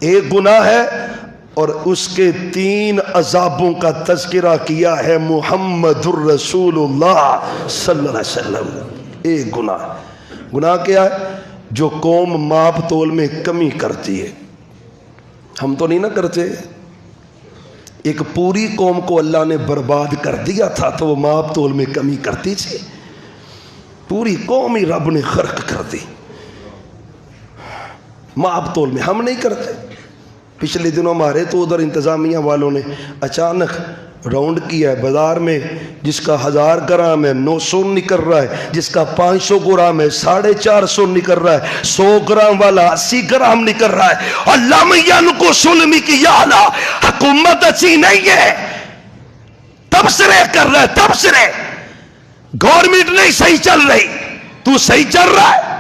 ایک گناہ ہے اور اس کے 3 عذابوں کا تذکرہ کیا ہے محمد الرسول اللہ صلی اللہ علیہ وسلم۔ ایک گناہ کیا ہے؟ جو قوم ماپ تول میں کمی کرتی ہے۔ ہم تو نہیں نہ کرتے۔ ایک پوری قوم کو اللہ نے برباد کر دیا تھا تو وہ ماپ تول میں کمی کرتی تھی۔ پوری قوم ہی رب نے غرق کر دی ماپ تول میں، ہم نہیں کرتے۔ پچھلے دنوں ہمارے تو ادھر انتظامیہ والوں نے اچانک راؤنڈ کیا ہے بازار میں، جس کا 1000 گرام ہے 900 نکل رہا ہے، جس کا 500 گرام ہے 450 نکل رہا ہے، 100 گرام والا 80 گرام نکل رہا ہے۔ اور لم ينقص المکیال، حکومت اچھی نہیں ہے، تبصرے کر رہا ہے، تبصرے۔ گورنمنٹ نہیں صحیح چل رہی، تو صحیح چل رہا ہے۔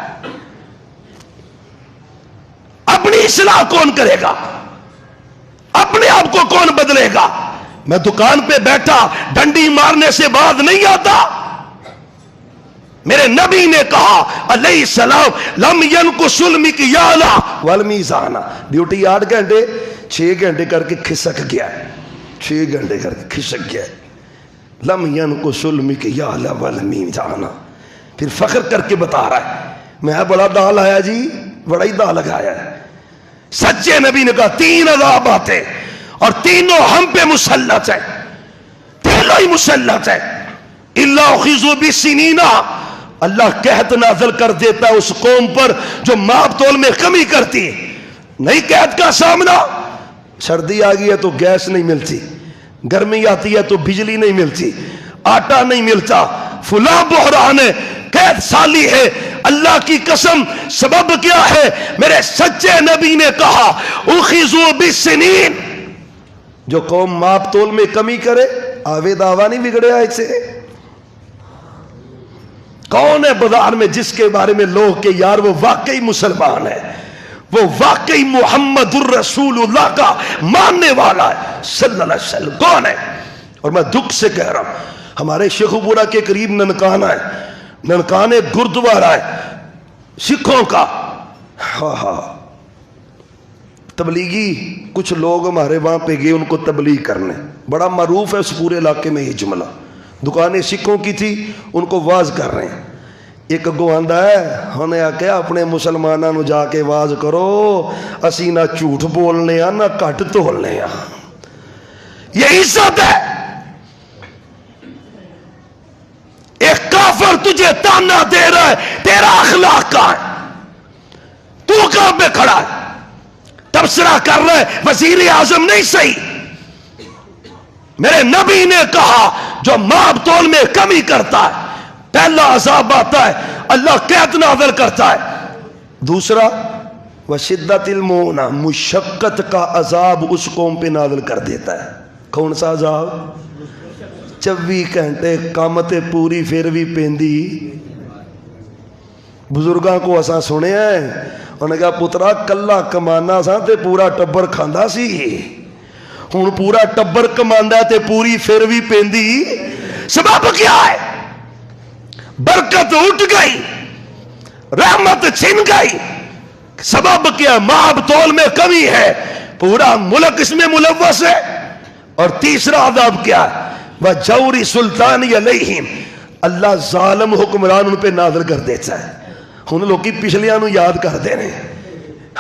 اپنی اصلاح کون کرے گا؟ اپنے آپ کو کون بدلے گا؟ میں دکان پہ بیٹھا ڈنڈی مارنے سے بعد نہیں آتا۔ میرے نبی نے کہا علیہ السلام لم ينقص المکیال والمیزان۔ ڈیوٹی 8 گھنٹے 6 گھنٹے کر کے کھسک گیا ہے، 6 گھنٹے کر کے کھسک گیا ہے۔ لم ينقص المکیال والمیزان۔ پھر فخر کر کے بتا رہا ہے میں بڑا دال آیا جی، بڑا ہی دال لگایا ہے۔ سچے نبی نے کہا 3 عذاب آتے اور تینوں ہم پہ مسلط ہے، تینوں ہی مسلط ہے۔ الا اخذوا بالسنین، اللہ قحط نازل کر دیتا ہے اس قوم پر جو ماپ تول میں کمی کرتی ہے۔ نہیں قحط کا سامنا، سردی آ گئی ہے تو گیس نہیں ملتی، گرمی آتی ہے تو بجلی نہیں ملتی، آٹا نہیں ملتا، فلاں بحران ہے، قحط سالی ہے۔ اللہ کی قسم سبب کیا ہے؟ میرے سچے نبی نے کہا اخذوا بالسنین۔ جو قوم ماپ تول میں کمی کرے، آوے دعویٰ نہیں بگڑے آئے سے۔ کون ہے بازار میں جس کے بارے میں لوگ کہ یار وہ واقعی مسلمان ہے، وہ واقعی محمد الرسول اللہ کا ماننے والا ہے صلی اللہ علیہ وسلم؟ کون ہے؟ اور میں دکھ سے کہہ رہا ہوں، ہمارے شیخ پورہ کے قریب ننکانہ ہے، ننکانہ گردوارہ ہے سکھوں کا۔ تبلیغی کچھ لوگ ہمارے وہاں پہ گئے ان کو تبلیغ کرنے، بڑا معروف ہے اس پورے علاقے میں یہ جملہ۔ دکانیں سکھوں کی تھی، ان کو واز کر رہے ہیں۔ ایک اگو آندا ہے انہیں آکھیا اپنے مسلمانوں نو جا کے واز کرو، اسی نہ جھوٹ بولنے نہ کٹ تولنے۔ یہ عزت ہے؟ ایک کافر تجھے تانا دے رہا ہے، تیرا اخلاق کہاں ہے؟ تو کہاں پہ کھڑا ہے؟ تبصرہ کر رہا ہے وزیر اعظم نہیں صحیح۔ میرے نبی نے کہا جو ماپ تول میں کمی کرتا ہے پہلا عذاب آتا ہے، اللہ قحط نازل کرتا ہے۔ دوسرا وشدت المعونہ، مشقت کا عذاب اس قوم پہ نازل کر دیتا ہے۔ کون سا عذاب؟ 24 گھنٹے کامتے پوری پھر بھی پیندی۔ بزرگاں کو اساں سنے ہیں، انہوں نے کہا پترا کلا کمانا سا تے پورا ٹبر کھاندا سی، ہن پورا ٹبر کماندا تے پوری پھر بھی پیندی۔ سبب کیا ہے؟ برکت اٹھ گئی، رحمت چھن گئی۔ سبب کیا؟ ماپ تول میں کمی ہے، پورا ملک اس میں ملوث ہے۔ اور تیسرا عذاب کیا ہے؟ وَجَوْرِ سُلْطَانِ عَلَيْهِمْ، اللہ ظالم حکمران ان پہ نازل کر دیتا ہے۔ ان لوگ کی پچھلیاں نو یاد کر دے رہے ہیں،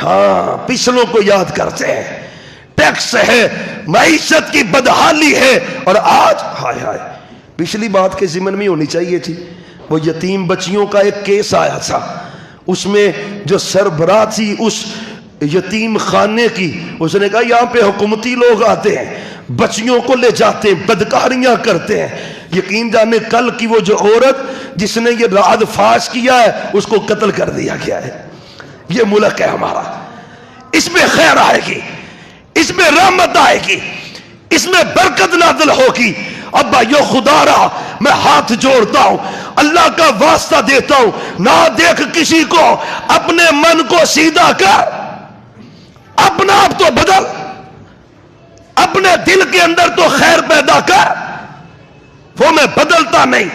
ہاں پچھلوں کو یاد کرتے ہیں۔ ٹیکس ہے، معیشت کی بدحالی ہے، اور آج ہائے ہائے پچھلی بات کے ضمن میں ہونی چاہیے تھی۔ وہ یتیم بچیوں کا ایک کیس آیا تھا، اس میں جو سربراہ تھی اس یتیم خانے کی، اس نے کہا یہاں پہ حکومتی لوگ آتے ہیں، بچیوں کو لے جاتے ہیں، بدکاریاں کرتے ہیں، یقین جانے کل کی وہ جو عورت جس نے یہ رعد فاش کیا ہے اس کو قتل کر دیا گیا ہے۔ یہ ملک ہے ہمارا، اس میں خیر آئے گی، اس میں رحمت آئے گی، اس میں برکت نازل ہوگی۔ اب بھائیو خدا رہا میں ہاتھ جوڑتا ہوں، اللہ کا واسطہ دیتا ہوں، نہ دیکھ کسی کو، اپنے من کو سیدھا کر، اپنا آپ تو بدل، اپنے دل کے اندر تو خیر پیدا کر۔ وہ میں بدلتا نہیں،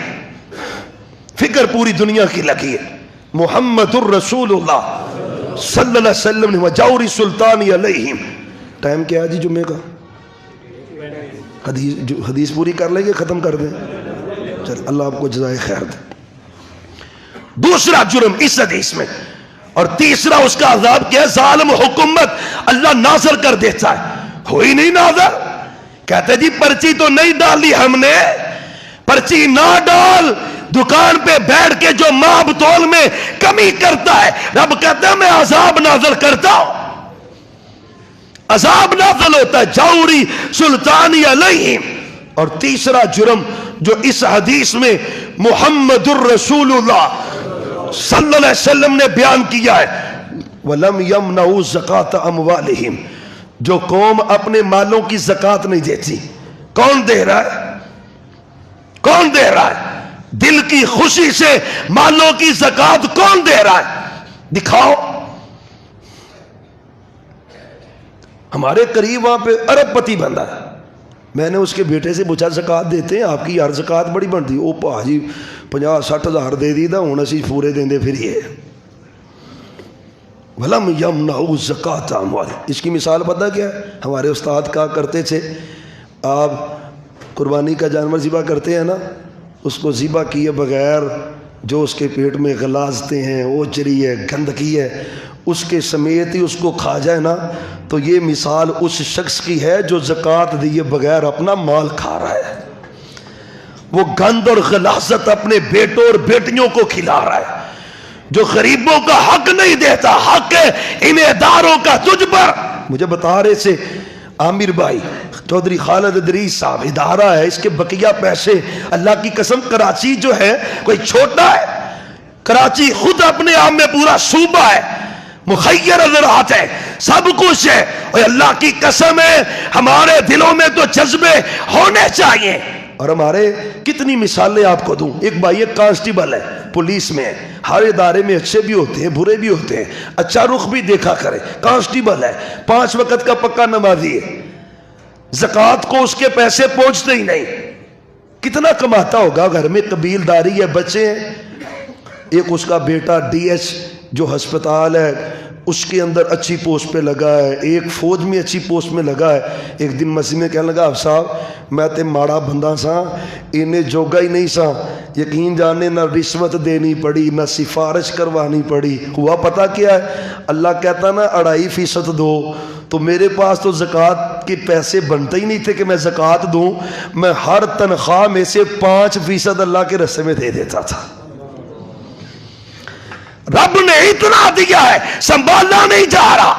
فکر پوری دنیا کی لگی ہے۔ محمد الرسول اللہ صلی اللہ علیہ وسلم نے وجاوری سلطانی علیہم۔ ٹائم کیا ہے جی جمعے کا؟ حدیث پوری کر لیں گے، ختم کر دیں؟ چل اللہ آپ کو جزائے خیر دے۔ دوسرا جرم اس حدیث میں، اور تیسرا اس کا عذاب کیا ہے؟ ظالم حکومت اللہ نازل کر دیتا ہے۔ ہوئی نہیں نازل، کہتے جی پرچی تو نہیں ڈالی ہم نے، پرچی نہ ڈال، دکان پہ بیٹھ کے جو ماب تول میں کمی کرتا ہے، رب کہتا ہے میں عذاب نازل کرتا ہوں، عذاب نازل ہوتا ہے، جاوری سلطانی علیہم۔ اور تیسرا جرم جو اس حدیث میں محمد الرسول اللہ صلی اللہ علیہ وسلم نے بیان کیا ہے، وَلَمْ يَمْنَعُوا زَكَاةَ أَمْوَالِهِمْ، جو قوم اپنے مالوں کی زکوٰۃ نہیں دیتی۔ کون دے رہا ہے؟ کون دے رہا ہے؟ دل کی خوشی سے مالوں کی زکوٰۃ کون دے رہا ہے؟ دکھاؤ۔ ہمارے قریب وہاں پہ ارب پتی بندہ ہے، میں نے اس کے بیٹے سے پوچھا زکوٰۃ دیتے ہیں آپ کی؟ یار زکوٰۃ بڑی بنتی، او پاجی 50-60 ہزار دے دی تھا، ہوں اسی پورے دیندے پھر یہ۔ وَلَمْ يَمْنَعُوا زَكَاةَ أَمْوَالِهِمْ۔ اس کی مثال پتہ کیا ہے؟ ہمارے استاد کہا کرتے تھے آپ قربانی کا جانور ذبح کرتے ہیں نا، اس کو ذبح کیے بغیر جو اس کے پیٹ میں غلاظتیں ہیں، اوجری ہے، گندگی ہے، اس کے سمیت ہی اس کو کھا جائے نا، تو یہ مثال اس شخص کی ہے جو زکوٰۃ دیے بغیر اپنا مال کھا رہا ہے۔ وہ گند اور غلاظت اپنے بیٹوں اور بیٹیوں کو کھلا رہا ہے، جو غریبوں کا حق نہیں دیتا، حق ہے ان اداروں کا تجھ پر۔ مجھے بتا رہے سے عامر بھائی چودھری خالد ادریس صاحب، ادارہ ہے، اس کے بقیہ پیسے اللہ کی قسم، کراچی جو ہے کوئی چھوٹا ہے، کراچی خود اپنے آپ میں پورا صوبہ ہے، مخیر حضرات ہے، سب کچھ ہے، اور اللہ کی قسم ہے ہمارے دلوں میں تو جذبے ہونے چاہیے۔ اور ہمارے کتنی مثالیں آپ کو دوں۔ ایک بھائی ایک کانسٹیبل ہے، پولیس میں ہے، ہر ادارے میں اچھے بھی ہوتے ہیں برے بھی ہوتے ہیں، اچھا رخ بھی دیکھا کرے، کانسٹیبل ہے، 5 وقت کا پکا نمازی ہے، زکوٰۃ کو اس کے پیسے پہنچتے ہی نہیں۔ کتنا کماتا ہوگا، گھر میں قبیلداری ہے، بچے ہیں، ایک اس کا بیٹا ڈی ایچ جو ہسپتال ہے اس کے اندر اچھی پوسٹ پہ لگا ہے، ایک فوج میں اچھی پوسٹ میں لگا ہے۔ ایک دن مسجد میں کہنے لگا، اب صاحب میں تے ماڑا بندہ سا، انہیں جوگا ہی نہیں سا، یقین جانے نہ رشوت دینی پڑی نہ سفارش کروانی پڑی، ہوا پتہ کیا ہے؟ اللہ کہتا نا 2.5% دو، تو میرے پاس تو زکوٰۃ کے پیسے بنتے ہی نہیں تھے کہ میں زکوٰۃ دوں، میں ہر تنخواہ میں سے 5% اللہ کے رستے میں دے دیتا تھا۔ رب نے اتنا دیا ہے، سنبھالنا نہیں جا رہا۔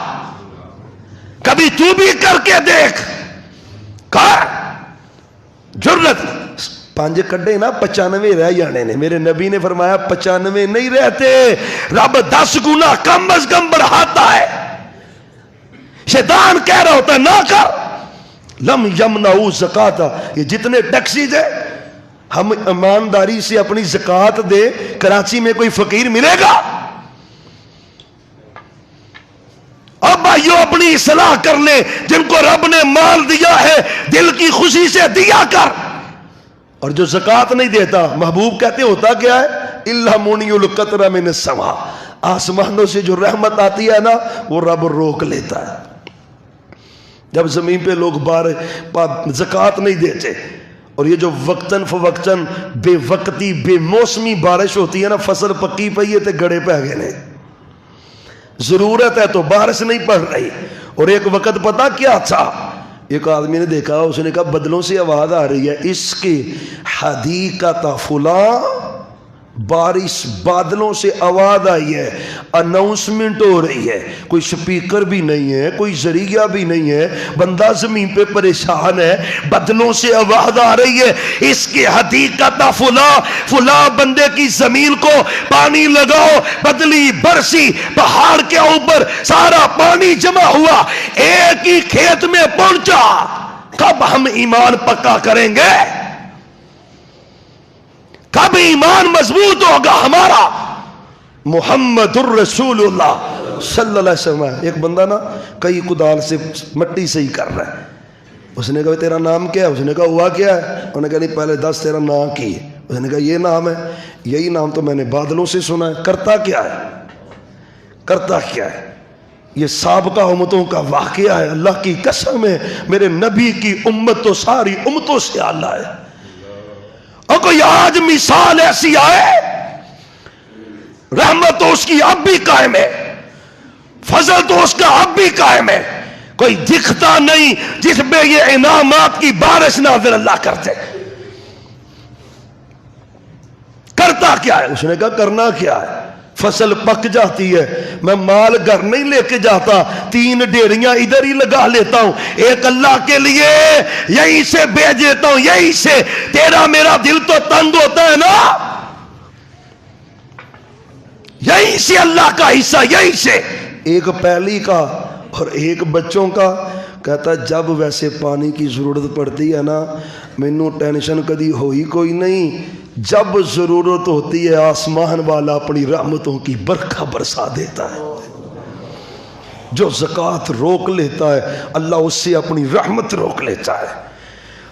کبھی تو بھی کر کے دیکھ، کر جرت 5 کڈے نا 95 رہ جانے نے۔ میرے نبی نے فرمایا 95 نہیں رہتے، رب 10 گنا کم از کم بڑھاتا ہے۔ شیطان کہہ رہا ہوتا ہے نہ کر۔ لم یمنعوا زکاۃ، یہ جتنے ٹیکسیز ہیں ہم ایمانداری سے اپنی زکوٰۃ دے، کراچی میں کوئی فقیر ملے گا؟ اب بھائیو اپنی اصلاح کر لیں، جن کو رب نے مال دیا ہے دل کی خوشی سے دیا کر۔ اور جو زکوٰۃ نہیں دیتا، محبوب کہتے ہوتا کیا ہے؟ الا منی القطر من السماء، آسمانوں سے جو رحمت آتی ہے نا وہ رب روک لیتا ہے۔ جب زمین پہ لوگ زکوٰۃ نہیں دیتے، اور یہ جو وقتاً فوقتاً بے وقتی بے موسمی بارش ہوتی ہے نا، فصل پکی پئی ہے تے گڑے پہ گئے نے، ضرورت ہے تو بارش نہیں پڑ رہی۔ اور ایک وقت پتا کیا تھا، ایک آدمی نے دیکھا، اس نے کہا بدلوں سے آواز آ رہی ہے، اس کی حدیقت فلاں بارش بادلوں سے آواز آئی ہے، اناؤنسمنٹ ہو رہی ہے، کوئی سپیکر بھی نہیں ہے، کوئی ذریعہ بھی نہیں ہے، بندہ زمین پہ پریشان ہے، بدلوں سے آواز آ رہی ہے، اس کی حقیقت فلاں فلاں بندے کی زمین کو پانی لگاؤ، بدلی برسی، پہاڑ کے اوپر سارا پانی جمع ہوا، ایک ہی کھیت میں پہنچا۔ کب ہم ایمان پکا کریں گے؟ کب ایمان مضبوط ہوگا ہمارا؟ محمد الرسول اللہ صلی اللہ علیہ وسلم۔ ایک بندہ نا کئی کدال سے مٹی سے ہی کر رہا ہے، اس نے کہا تیرا نام کیا ہے؟ اس نے کہا ہوا کیا ہے؟ انہوں نے کہا نہیں پہلے 10 تیرا نام کی ہے۔ اس نے کہا یہ نام ہے، یہی نام تو میں نے بادلوں سے سنا ہے۔ کرتا کیا ہے؟ کرتا کیا ہے؟ یہ سابقہ امتوں کا واقعہ ہے، اللہ کی قسم ہے میرے نبی کی امت تو ساری امتوں سے اعلیٰ ہے۔ اور کوئی آج مثال ایسی آئے، رحمت تو اس کی اب بھی قائم ہے، فضل تو اس کا اب بھی قائم ہے، کوئی دکھتا نہیں جس میں یہ انعامات کی بارش نازل اللہ کرتے۔ کرتا کیا ہے؟ اس نے کہا کرنا کیا ہے؟ فصل پک جاتی ہے، میں مال گھر نہیں لے کے جاتا، 3 ڈیریاں ادھر ہی لگا لیتا ہوں، ایک اللہ کے لیے یہیں سے بھیج دیتا ہوں، یہیں سے۔ تیرا میرا دل تو تنگ ہوتا ہے نا، یہیں سے اللہ کا حصہ، یہیں سے۔ ایک پہلی کا اور ایک بچوں کا، کہتا جب ویسے پانی کی ضرورت پڑتی ہے نا، مینوں ٹینشن کدی ہوئی کوئی نہیں، جب ضرورت ہوتی ہے آسمان والا اپنی رحمتوں کی برکھا برسا دیتا ہے۔ جو زکوٰۃ روک لیتا ہے اللہ اس سے اپنی رحمت روک لیتا ہے۔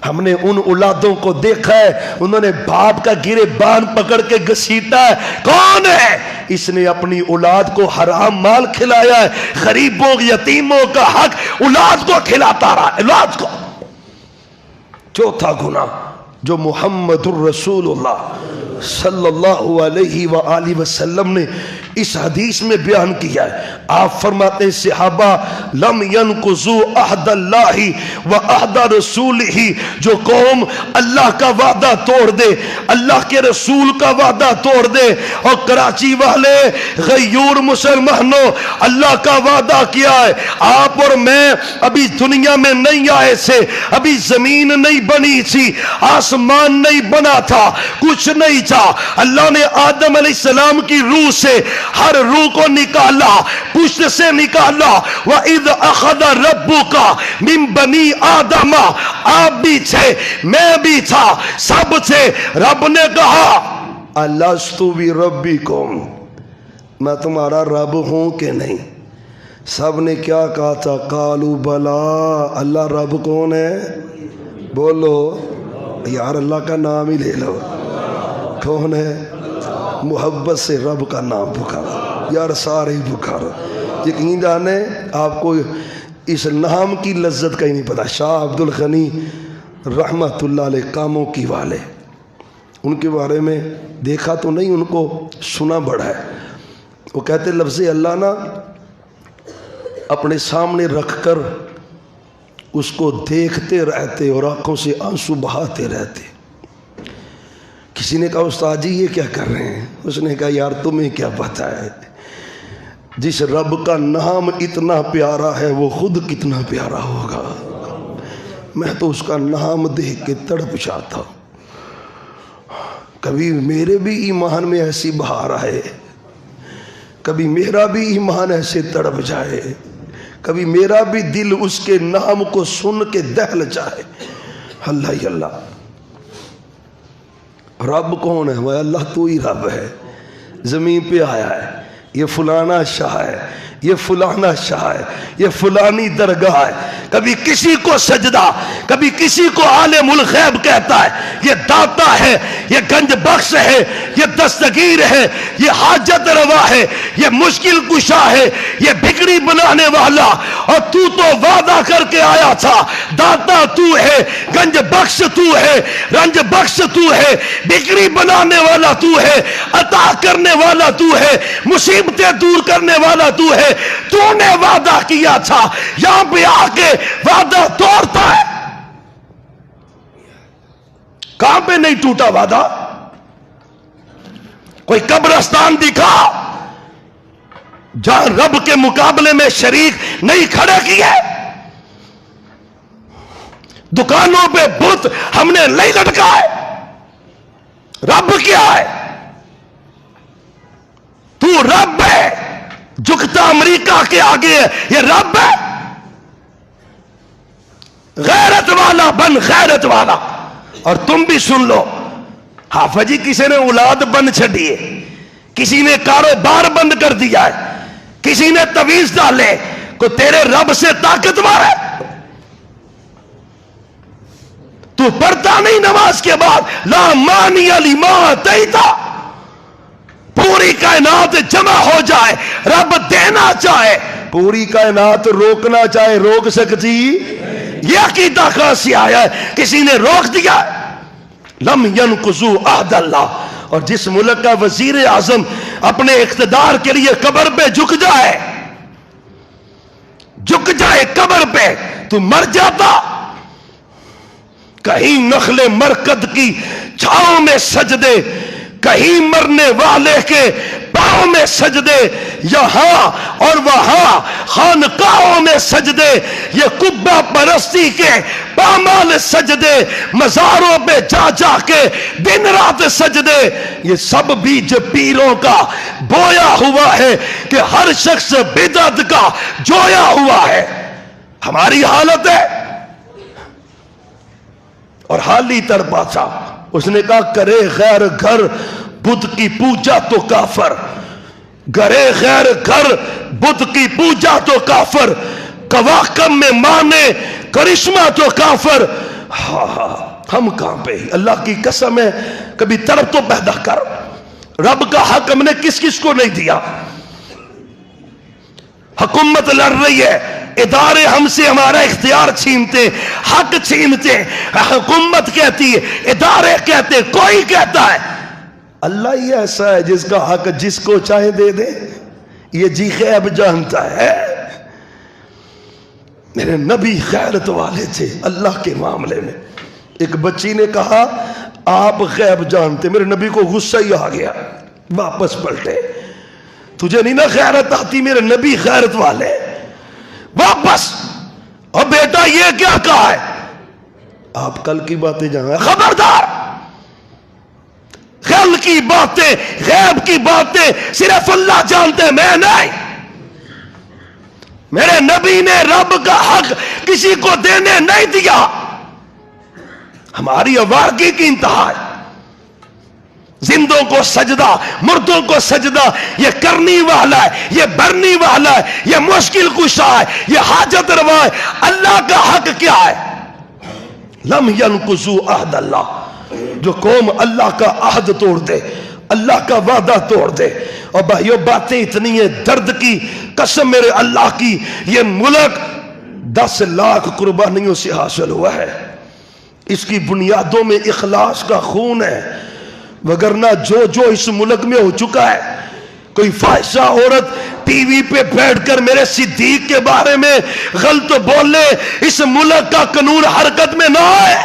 ہم نے ان اولادوں کو دیکھا ہے، انہوں نے باپ کا گریبان پکڑ کے گھسیٹا ہے، کون ہے؟ اس نے اپنی اولاد کو حرام مال کھلایا ہے، غریبوں یتیموں کا حق اولاد کو کھلاتا رہا، اولاد کو۔ چوتھا گناہ جو محمد الرسول اللہ صلی اللہ علیہ وآلہ وسلم نے اس حدیث میں بیان کیا ہے، آپ فرماتے ہیں صحابہ لم ينقضوا عہد اللہ و عہد رسولہ، جو قوم اللہ کا وعدہ توڑ دے، اللہ کے رسول کا وعدہ توڑ دے، اور کراچی والے غیور مسلمانوں اللہ کا وعدہ کیا ہے، آپ اور میں ابھی دنیا میں نہیں آئے تھے، ابھی زمین نہیں بنی تھی، آسمان نہیں بنا تھا، کچھ نہیں تھا، اللہ نے آدم علیہ السلام کی روح سے ہر روح کو نکالا، پشت سے نکالا، وَإِذْ أَخَذَ رَبُّكَ مِن بَنِي آدَمَ، آپ بھی تھے، میں بھی تھا، سب تھے، رب نے کہا أَلَسْتُ بِرَبِّكُمْ، میں تمہارا رب ہوں کہ نہیں؟ سب نے کیا کہا تھا؟ قالوا بلا، اللہ رب کون ہے؟ بولو یار اللہ کا نام ہی لے لو، کون ہے؟ محبت سے رب کا نام پکارا یار، سارے ہی پکارو، یقین جانے آپ کو اس نام کی لذت کا ہی نہیں پتا۔ شاہ عبد الغنی رحمت اللہ علیہ کاموں کی والے، ان کے بارے میں دیکھا تو نہیں، ان کو سنا بڑا ہے۔ وہ کہتے لفظ اللہ نا اپنے سامنے رکھ کر اس کو دیکھتے رہتے اور آنکھوں سے آنسو بہاتے رہتے۔ کسی نے کہا استاد جی یہ کیا کر رہے ہیں؟ اس نے کہا یار تمہیں کیا پتہ ہے، جس رب کا نام اتنا پیارا ہے وہ خود کتنا پیارا ہوگا۔ میں تو اس کا نام دیکھ کے تڑپ جاتا ہوں، کبھی میرے بھی ایمان میں ایسی بہار آئے، کبھی میرا بھی ایمان ایسے تڑپ جائے، کبھی میرا بھی دل اس کے نام کو سن کے دہل جائے۔ اللہ ہی اللہ، رب کون ہے؟ وہ اللہ تو ہی رب ہے، زمین پہ آیا ہے، یہ فلانا شاہ ہے، یہ فلانا شاہ ہے، یہ فلانی درگاہ ہے، کبھی کسی کو سجدہ، کبھی کسی کو عالم الغیب کہتا ہے، یہ داتا ہے، یہ گنج بخش ہے، یہ دستگیر ہے، یہ حاجت روا ہے، یہ مشکل کشا ہے، یہ بگڑی بنانے والا، اور تو وعدہ کر کے آیا تھا، داتا تو ہے، گنج بخش تو ہے، رنج بخش تو ہے، بگڑی بنانے والا تو ہے، عطا کرنے والا تو ہے، مصیبتیں دور کرنے والا تو ہے، تو نے وعدہ کیا تھا، یہاں پہ آ کے وعدہ توڑتا ہے۔ کہاں پہ نہیں ٹوٹا وعدہ؟ کوئی قبرستان دکھا جہاں رب کے مقابلے میں شریک نہیں کھڑے کیے. دکانوں پہ بت ہم نے نہیں لٹکائے. رب کیا ہے؟ تو رب ہے. جھکتا امریکہ کے آگے ہے، یہ رب ہے. غیرت والا بن غیرت والا. اور تم بھی سن لو، حافظ جی کسی نے اولاد بند چھڑی ہے، کسی نے کاروبار بند کر دیا ہے، کسی نے تویز ڈالے، کوئی تیرے رب سے طاقتور ہے؟ تو پڑھتا نہیں نماز کے بعد لا مانی لما اعطیت؟ پوری کائنات جمع ہو جائے، رب دینا چاہے، پوری کائنات روکنا چاہے، روک سکتی؟ یہ عقیدہ کہاں سے آیا ہے؟ کسی نے روک دیا؟ لم ينقضوا عہد اللہ. اور جس ملک کا وزیر اعظم اپنے اقتدار کے لیے قبر پہ جھک جائے قبر پہ، تو مر جاتا. کہیں نخل مرکد کی چھاؤں میں سجدے، کہیں مرنے والے کے پاؤں میں سجدے، یہاں اور وہاں خانقاہوں میں سجدے، یہ قبہ پرستی کے پامال سجدے، مزاروں پہ جا جا کے دن رات سجدے، یہ سب بیج پیروں کا بویا ہوا ہے کہ ہر شخص بدعت کا جویا ہوا ہے. ہماری حالت ہے. اور حال ہی تڑپا تھا، اس نے کہا کرے غیر گھر بدھ کی پوجا تو کافر، گرے غیر گھر بدھ کی پوجا تو کافر، کواکب میں مانے کرشمہ تو کافر. ہم کہاں پہ؟ اللہ کی قسم ہے کبھی تڑپ تو پیدا کر. رب کا حق ہم نے کس کس کو نہیں دیا؟ حکومت لڑ رہی ہے، ادارے ہم سے ہمارا اختیار چھینتے، حق چھینتے. حکومت کہتی ہے، ادارے کہتے، کوئی کہتا ہے. اللہ ہی ایسا ہے جس کا حق جس کو چاہے دے دے. یہ جی غیب جانتا ہے. میرے نبی غیرت والے تھے اللہ کے معاملے میں. ایک بچی نے کہا آپ غیب جانتے. میرے نبی کو غصہ ہی آ گیا، واپس پلٹے. تجھے نہیں نا غیرت آتی، میرے نبی غیرت والے. واپس. اور بیٹا یہ کیا کہا ہے؟ آپ کل کی باتیں جانیں. خبردار، کل کی باتیں، غیب کی باتیں صرف اللہ جانتے ہیں، میں نہیں. میرے نبی نے رب کا حق کسی کو دینے نہیں دیا. ہماری آوارگی کی انتہا ہے. زندوں کو سجدہ، مردوں کو سجدہ، یہ کرنی والا ہے، یہ بھرنی والا ہے، یہ مشکل کشا ہے، یہ حاجت روا ہے. اللہ کا حق کیا ہے؟ لم ينقضوا عہد اللہ. جو قوم اللہ کا عہد توڑ دے، اللہ کا وعدہ توڑ دے. اور بھائیو باتیں اتنی ہیں، درد کی قسم میرے اللہ کی، یہ ملک 10 لاکھ قربانیوں سے حاصل ہوا ہے. اس کی بنیادوں میں اخلاص کا خون ہے، وگرنہ جو اس ملک میں ہو چکا ہے. کوئی فاحشہ عورت ٹی وی پہ بیٹھ کر میرے صدیق کے بارے میں غلط بولے، اس ملک کا قانون حرکت میں نہ آئے.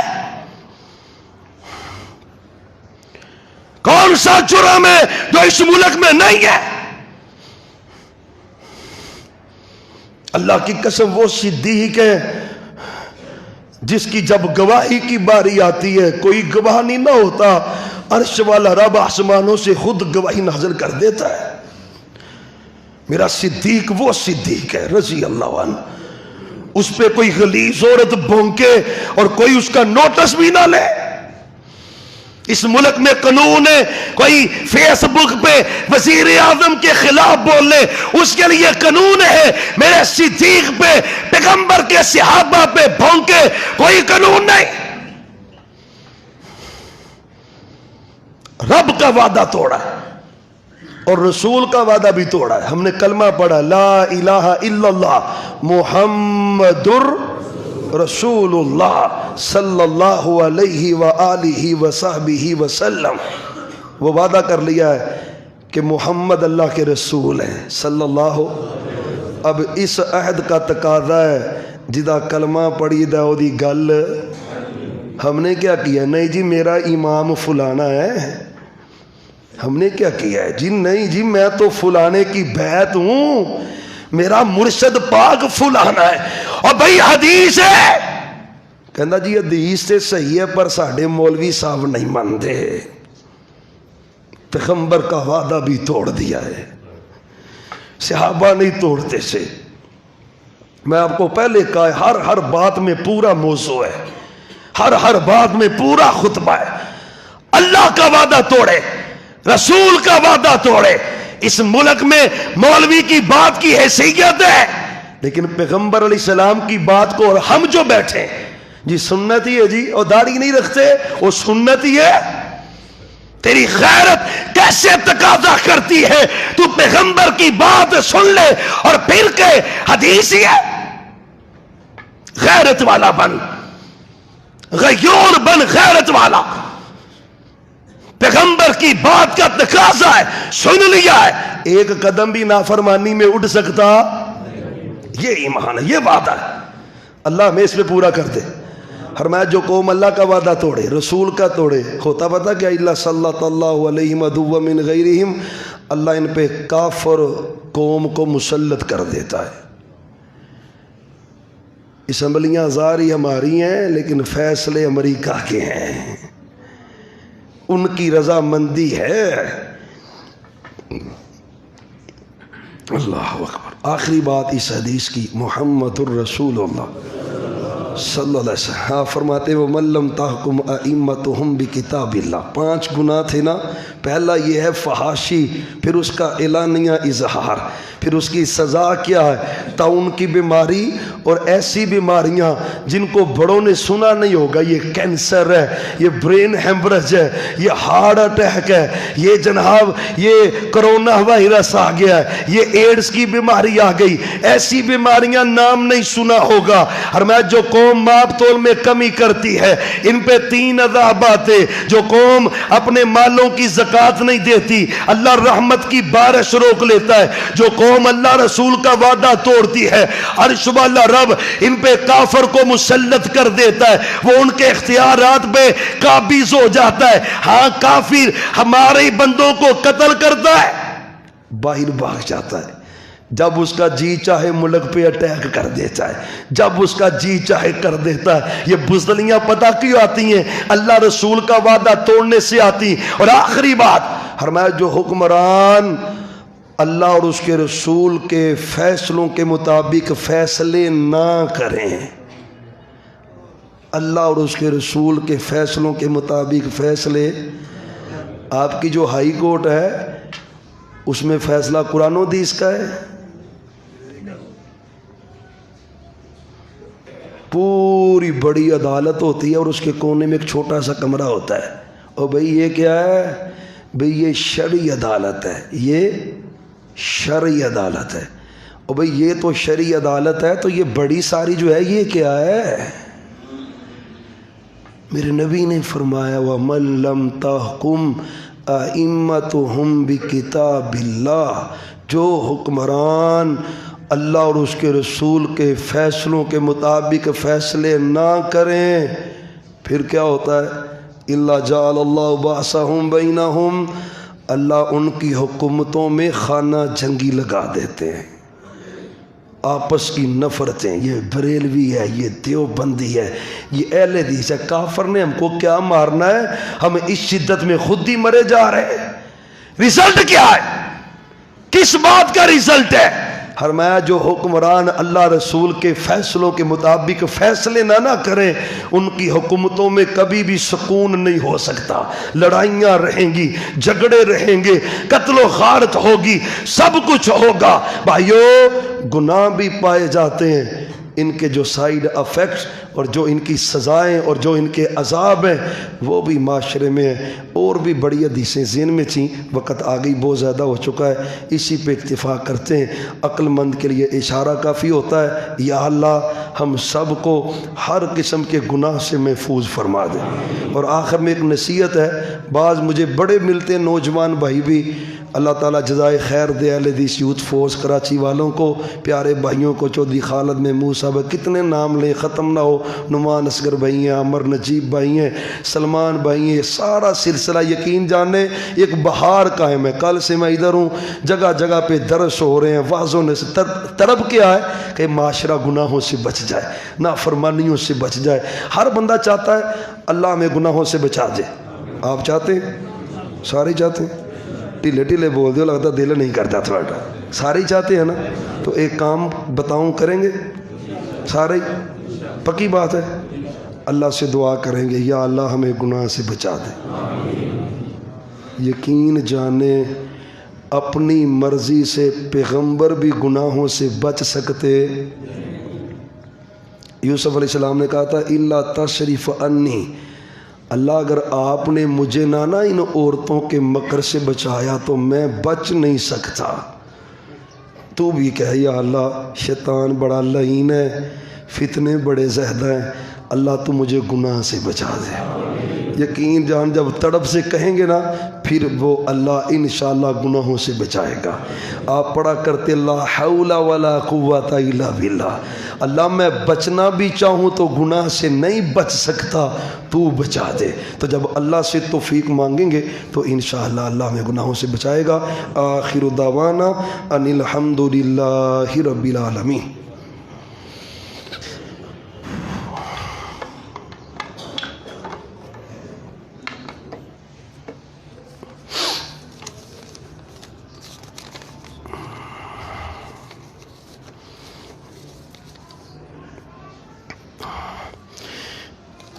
کون سا جرم ہے جو اس ملک میں نہیں ہے؟ اللہ کی قسم وہ صدیق ہے جس کی جب گواہی کی باری آتی ہے کوئی گواہ نہیں نہ ہوتا، عرش والا رب آسمانوں سے خود گواہی نازل کر دیتا ہے. میرا صدیق وہ صدیق ہے رضی اللہ عنہ. اس پہ کوئی غلیظ عورت بھونکے اور کوئی اس کا نوٹس بھی نہ لے. اس ملک میں قانون ہے، کوئی فیس بک پہ وزیر اعظم کے خلاف بول لے، اس کے لیے قانون ہے. میرے صدیق پہ، پیغمبر کے صحابہ پہ بھونکے، کوئی قانون نہیں. رب کا وعدہ توڑا ہے اور رسول کا وعدہ بھی توڑا ہے. ہم نے کلمہ پڑھا لا الہ الا اللہ محمد رسول اللہ صلی اللہ علیہ وآلہ وصحبہ وسلم. وہ وعدہ کر لیا ہے کہ محمد اللہ کے رسول ہیں صلی اللہ. اب اس عہد کا تقاضا ہے جدا کلمہ پڑھی دا او دی گل. ہم نے کیا کیا؟ نہیں جی میرا امام فلانا ہے، ہم نے کیا کیا ہے جی؟ نہیں جی، میں تو فلانے کی بیعت ہوں، میرا مرشد پاک فلانا ہے، اور بھائی حدیث ہے، کہندا جی حدیث سے صحیح ہے پر ساڈے مولوی صاحب نہیں مانتے، پیغمبر کا وعدہ بھی توڑ دیا ہے، صحابہ نہیں توڑتے سے۔ میں آپ کو پہلے کہا ہے ہر بات میں پورا موضوع ہے، ہر بات میں پورا خطبہ ہے۔ اللہ کا وعدہ توڑے، رسول کا وعدہ توڑے، اس ملک میں مولوی کی بات کی حیثیت ہے، لیکن پیغمبر علیہ السلام کی بات کو، اور ہم جو بیٹھے جی سنت ہی ہے جی، اور داڑھی نہیں رکھتے وہ سنت ہی ہے۔ تیری غیرت کیسے تقاضا کرتی ہے تو پیغمبر کی بات سن لے اور پھر کہ حدیث ہی ہے؟ غیرت والا بن، غیور بن، غیرت والا۔ پیغمبر کی بات کا تقاضا ہے، سن لیا ہے، ایک قدم بھی نافرمانی میں اٹھ سکتا، یہ ایمان ہے، یہ وعدہ ہے۔ اللہ ہمیں اس پہ پورا کر دے۔ فرمایا جو قوم اللہ کا وعدہ توڑے، رسول کا توڑے، ہوتا پتا کیا؟ اللہ صلی اللہ علیہ عدو من غیرہم، اللہ ان پہ کافر قوم کو مسلط کر دیتا ہے۔ اسمبلیاں زاری ہماری ہیں لیکن فیصلے امریکہ کے ہیں، ان کی رضامندی ہے۔ اللہ اکبر۔ آخری بات اس حدیث کی، محمد الرسول اللہ صلی اللہ علیہ وسلم ہاں فرماتے وہ ملم تحکم ائمتہم بکتاب اللہ۔ 5 گناہ تھے نا، پہلا یہ ہے فحاشی، پھر اس کا اعلانیہ اظہار، پھر اس کی سزا کیا ہے؟ طاعون کی بیماری اور ایسی بیماریاں جن کو بڑوں نے سنا نہیں ہوگا، یہ کینسر ہے، یہ برین ہیمرج ہے، یہ ہارٹ اٹیک ہے، یہ جناب یہ کرونا وائرس آ گیا ہے، یہ ایڈز کی بیماری آ گئی، ایسی بیماریاں نام نہیں سنا ہوگا۔ فرمایا جو قوم ماپ تول میں کمی کرتی ہے ان پہ 3 عذاب آتے۔ جو قوم اپنے مالوں کی زکوٰۃ نہیں دیتی اللہ رحمت کی بارش روک لیتا ہے۔ جو قوم اللہ رسول کا وعدہ توڑتی ہے عرش والا رب ان پہ کافر کو مسلط کر دیتا ہے، وہ ان کے اختیارات پہ قابض ہو جاتا ہے۔ ہاں کافر ہمارے بندوں کو قتل کرتا ہے، باہر بھاگ جاتا ہے، جب اس کا جی چاہے ملک پہ اٹیک کر دیتا ہے، جب اس کا جی چاہے کر دیتا ہے۔ یہ بزدلیاں پتہ کیوں آتی ہیں؟ اللہ رسول کا وعدہ توڑنے سے آتی ہیں۔ اور آخری بات فرمایا جو حکمران اللہ اور اس کے رسول کے فیصلوں کے مطابق فیصلے نہ کریں، اللہ اور اس کے رسول کے فیصلوں کے مطابق فیصلے، آپ کی جو ہائی کورٹ ہے اس میں فیصلہ قرآن و حدیث کا ہے؟ پوری بڑی عدالت ہوتی ہے اور اس کے کونے میں ایک چھوٹا سا کمرہ ہوتا ہے، اور بھئی یہ کیا ہے؟ بھئی یہ شرعی عدالت ہے، یہ شرعی عدالت ہے۔ اور بھئی یہ تو شرعی عدالت ہے تو یہ بڑی ساری جو ہے یہ کیا ہے؟ میرے نبی نے فرمایا وَمَن لَّمْ تَحْكُمْ أَئِمَّتُهُمْ بِكِتَابِ اللَّهِ، جو حکمران اللہ اور اس کے رسول کے فیصلوں کے مطابق فیصلے نہ کریں، پھر کیا ہوتا ہے؟ إِلَّا جَعَلَ اللَّهُ بَعْثَهُمْ بَيْنَهُمْ، اللہ ان کی حکومتوں میں خانہ جنگی لگا دیتے ہیں، آپس کی نفرتیں، یہ بریلوی ہے، یہ دیوبندی ہے، یہ اہل حدیث ہے، کافر نے ہم کو کیا مارنا ہے؟ ہم اس شدت میں خود ہی مرے جا رہے ہیں۔ رزلٹ کیا ہے؟ کس بات کا رزلٹ ہے؟ فرمایا جو حکمران اللہ رسول کے فیصلوں کے مطابق فیصلے نہ کریں ان کی حکومتوں میں کبھی بھی سکون نہیں ہو سکتا، لڑائیاں رہیں گی، جھگڑے رہیں گے، قتل و غارت ہوگی، سب کچھ ہوگا۔ بھائیو گناہ بھی پائے جاتے ہیں، ان کے جو سائیڈ افیکٹس اور جو ان کی سزائیں اور جو ان کے عذاب ہیں وہ بھی معاشرے میں ہیں۔ اور بھی بڑی حدیثیں ذہن میں تھیں، وقت آگئی بہت زیادہ ہو چکا ہے، اسی پہ اکتفا کرتے ہیں۔ عقل مند کے لیے اشارہ کافی ہوتا ہے۔ یا اللہ ہم سب کو ہر قسم کے گناہ سے محفوظ فرما دے۔ اور آخر میں ایک نصیحت ہے، بعض مجھے بڑے ملتے ہیں نوجوان بھائی بھی، اللہ تعالیٰ جزائے خیر دے اہل حدیث یوتھ فورس کراچی والوں کو، پیارے بھائیوں کو، چودھری خالد محمود صاحب، کتنے نام لیں ختم نہ ہو، نعمان اصغر بھائی ہیں، عمر نجیب بھائی ہیں، سلمان بھائی ہیں، سارا سلسلہ یقین جانے ایک بہار قائم ہے۔ کل سے میں ادھر ہوں، جگہ جگہ پہ درس ہو رہے ہیں، واعظوں نے طلب کیا ہے کہ معاشرہ گناہوں سے بچ جائے، نافرمانیوں سے بچ جائے۔ ہر بندہ چاہتا ہے اللہ ہمیں گناہوں سے بچا دے۔ آپ چاہتے ہیں؟ سارے چاہتے ہیں؟ ٹھیلے ٹھیلے بول دو، لگتا دل نہیں کرتا تھوڑا۔ سارے چاہتے ہیں نا؟ تو ایک کام بتاؤں، کریں گے سارے؟ پکی بات ہے۔ اللہ سے دعا کریں گے یا اللہ ہمیں گناہ سے بچا دے۔ یقین جانے اپنی مرضی سے پیغمبر بھی گناہوں سے بچ سکتے۔ یوسف علیہ السلام نے کہا تھا الا تشریف انی، اللہ اگر آپ نے مجھے نہ ان عورتوں کے مکر سے بچایا تو میں بچ نہیں سکتا۔ تو بھی کہہ یا اللہ شیطان بڑا لعین ہے، فتنے بڑے زیادہ ہیں، اللہ تو مجھے گناہ سے بچا دے۔ یقین جان جب تڑپ سے کہیں گے نا پھر وہ اللہ انشاءاللہ گناہوں سے بچائے گا۔ آپ پڑھا کرتے لا حول ولا قوت الا باللہ، اللہ میں بچنا بھی چاہوں تو گناہ سے نہیں بچ سکتا، تو بچا دے۔ تو جب اللہ سے توفیق مانگیں گے تو انشاءاللہ اللہ ہمیں گناہوں سے بچائے گا۔ آخر دعوانا ان الحمد للہ رب العالمین۔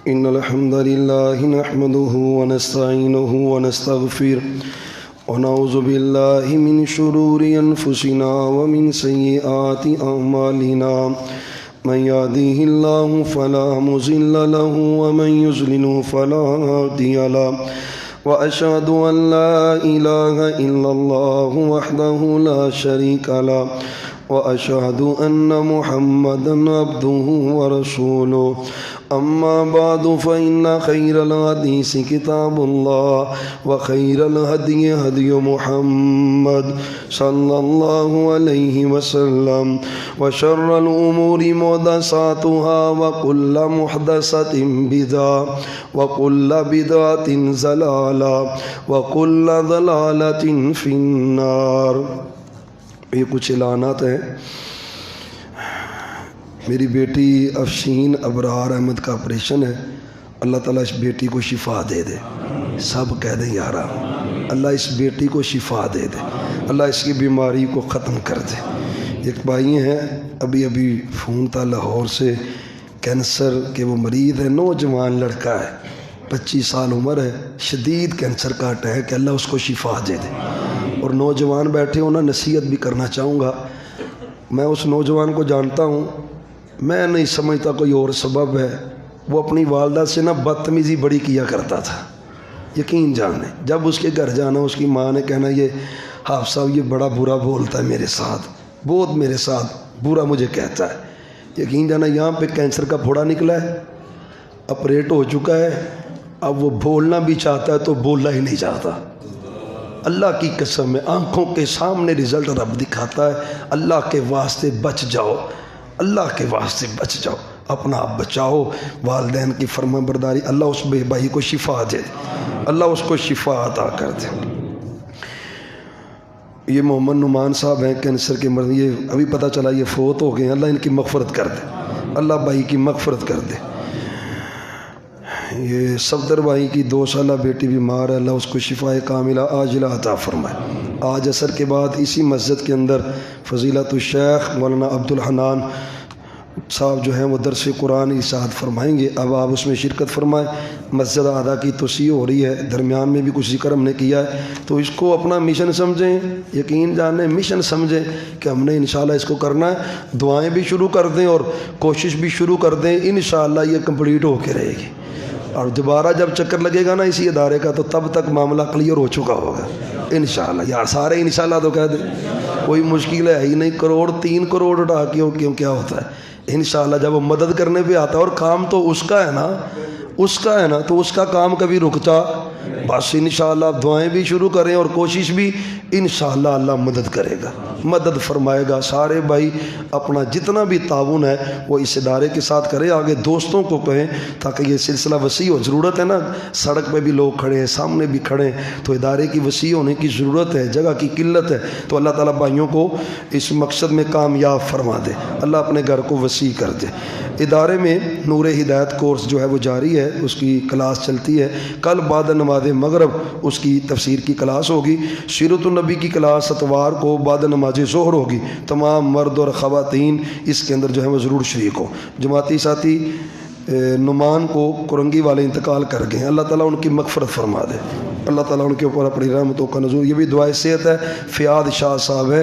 إن الحمد لله نحمده ونستعينه ونستغفره ونعوذ بالله من شرور أنفسنا ومن سيئات أعمالنا، من يهده الله فلا مضل له ومن يضلل فلا هادي له، وأشهد أن لا إله إلا الله وحده لا شريك له، وأشهد أن محمدا عبده ورسوله۔ أما بعد فإن خير الحديث كتاب الله، وخير الهدي هدي محمد صلى الله عليه وسلم، وشر الأمور محدثاتها وكل محدثة بدعة، وكل بدعة ضلالة، وكل ضلالة في النار۔ یہ کچھ اعلانات ہیں۔ میری بیٹی افشین ابرار احمد کا آپریشن ہے، اللہ تعالیٰ اس بیٹی کو شفا دے دے۔ سب کہہ دیں یارا اللہ اس بیٹی کو شفا دے دے، اللہ اس کی بیماری کو ختم کر دے۔ ایک بھائی ہیں ابھی فون تھا لاہور سے، کینسر کے وہ مریض ہے، نوجوان لڑکا ہے، 25 سال عمر ہے، شدید کینسر کا اٹیک ہے، اللہ اس کو شفا دے دے۔ اور نوجوان بیٹھے ہونا، نصیحت بھی کرنا چاہوں گا۔ میں اس نوجوان کو جانتا ہوں، میں نہیں سمجھتا کوئی اور سبب ہے، وہ اپنی والدہ سے نا بدتمیزی بڑی کیا کرتا تھا۔ یقین جانے جب اس کے گھر جانا اس کی ماں نے کہنا یہ حافظ صاحب یہ بڑا برا بولتا ہے میرے ساتھ، بہت میرے ساتھ برا مجھے کہتا ہے۔ یقین جانا یہاں پہ کینسر کا پھوڑا نکلا ہے، آپریٹ ہو چکا ہے، اب وہ بولنا بھی چاہتا ہے تو بولنا ہی نہیں چاہتا۔ اللہ کی قسم ہے، آنکھوں کے سامنے رزلٹ رب دکھاتا ہے۔ اللہ کے واسطے بچ جاؤ، اللہ کے واسطے بچ جاؤ، اپنا آپ بچاؤ، والدین کی فرما برداری، اللہ اس بے بھائی کو شفا دے، اللہ اس کو شفا عطا کر دے۔ یہ محمد نعمان صاحب ہیں کینسر کے مرض، یہ ابھی پتہ چلا یہ فوت ہو گئے ہیں، اللہ ان کی مغفرت کر دے، اللہ بھائی کی مغفرت کر دے۔ یہ صفدر بھائی کی 2 سالہ بیٹی بیمار ہے، اللہ اس کو شفا کاملہ عاجلہ عطا فرمائے۔ آج عصر کے بعد اسی مسجد کے اندر فضیلت الشیخ مولانا عبدالحنان صاحب جو ہیں وہ درس قرآن ارشاد فرمائیں گے، اب آپ اس میں شرکت فرمائیں۔ مسجد اعلیٰ کی توسیع ہو رہی ہے، درمیان میں بھی کچھ ذکر ہم نے کیا ہے، تو اس کو اپنا مشن سمجھیں، یقین جانیں مشن سمجھیں کہ ہم نے انشاءاللہ اس کو کرنا ہے۔ دعائیں بھی شروع کر دیں اور کوشش بھی شروع کر دیں، انشاءاللہ یہ کمپلیٹ ہو کے رہے گی۔ اور دوبارہ جب چکر لگے گا نا اسی ادارے کا تو تب تک معاملہ کلیئر ہو چکا ہوگا انشاءاللہ۔ یار سارے انشاءاللہ تو کہہ دیں، کوئی مشکل ہے ہی نہیں، 3 کروڑ اٹھا کے کیوں کیا ہوتا ہے انشاءاللہ۔ جب وہ مدد کرنے پہ آتا ہے اور کام تو اس کا ہے نا، اس کا ہے نا، تو اس کا کام کبھی رکتا بس انشاءاللہ۔ آپ دعائیں بھی شروع کریں اور کوشش بھی انشاءاللہ اللہ مدد کرے گا، مدد فرمائے گا۔ سارے بھائی اپنا جتنا بھی تعاون ہے وہ اس ادارے کے ساتھ کریں، آگے دوستوں کو کہیں تاکہ یہ سلسلہ وسیع ہو۔ ضرورت ہے نا، سڑک پہ بھی لوگ کھڑے ہیں، سامنے بھی کھڑے ہیں، تو ادارے کی وسیع ہونے کی ضرورت ہے، جگہ کی قلت ہے، تو اللہ تعالیٰ بھائیوں کو اس مقصد میں کامیاب فرما دے، اللہ اپنے گھر کو وسیع کر دے۔ ادارے میں نور ہدایت کورس جو ہے وہ جاری ہے، اس کی کلاس چلتی ہے۔ کل بعد نماز مغرب اس کی تفسیر کی کلاس ہوگی۔ سیرت النبی کی کلاس اتوار کو بعد نماز ظہر ہوگی۔ تمام مرد اور خواتین اس کے اندر جو ہے وہ ضرور شریک ہو۔ جماعتی ساتھی نعمان کو کرنگی والے انتقال کر گئے ہیں، اللہ تعالیٰ ان کی مغفرت فرما دے، اللہ تعالیٰ ان کے اوپر اپنی رحمتوں کا نزول۔ یہ بھی دعائے صحت ہے، فیاض شاہ صاحب ہے،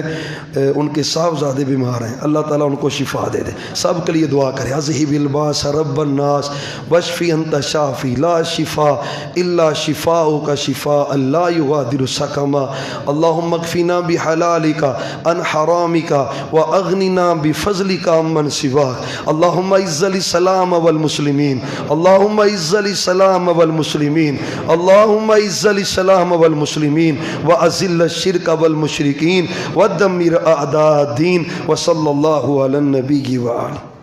ان کے صاحبزادے بیمار ہیں، اللہ تعالیٰ ان کو شفا دے دے۔ سب کے لیے دعا کرے، اذہب الباس رب الناس واشفی انت شافی لا شفاء الا شفاؤک شفاء لا یغادر سقما، اللہم اکفینا بحلالک عن حرامک واغننا بفضلک عمن سواک، اللہم اعز الاسلام والمسلمین، اللہم اعز الاسلام والمسلمین، اللہم اعز الاسلام والمسلمین واذل الشرک والمشرکین ودمر اعداء الدین، وصلی اللہ علی النبی وآلہ۔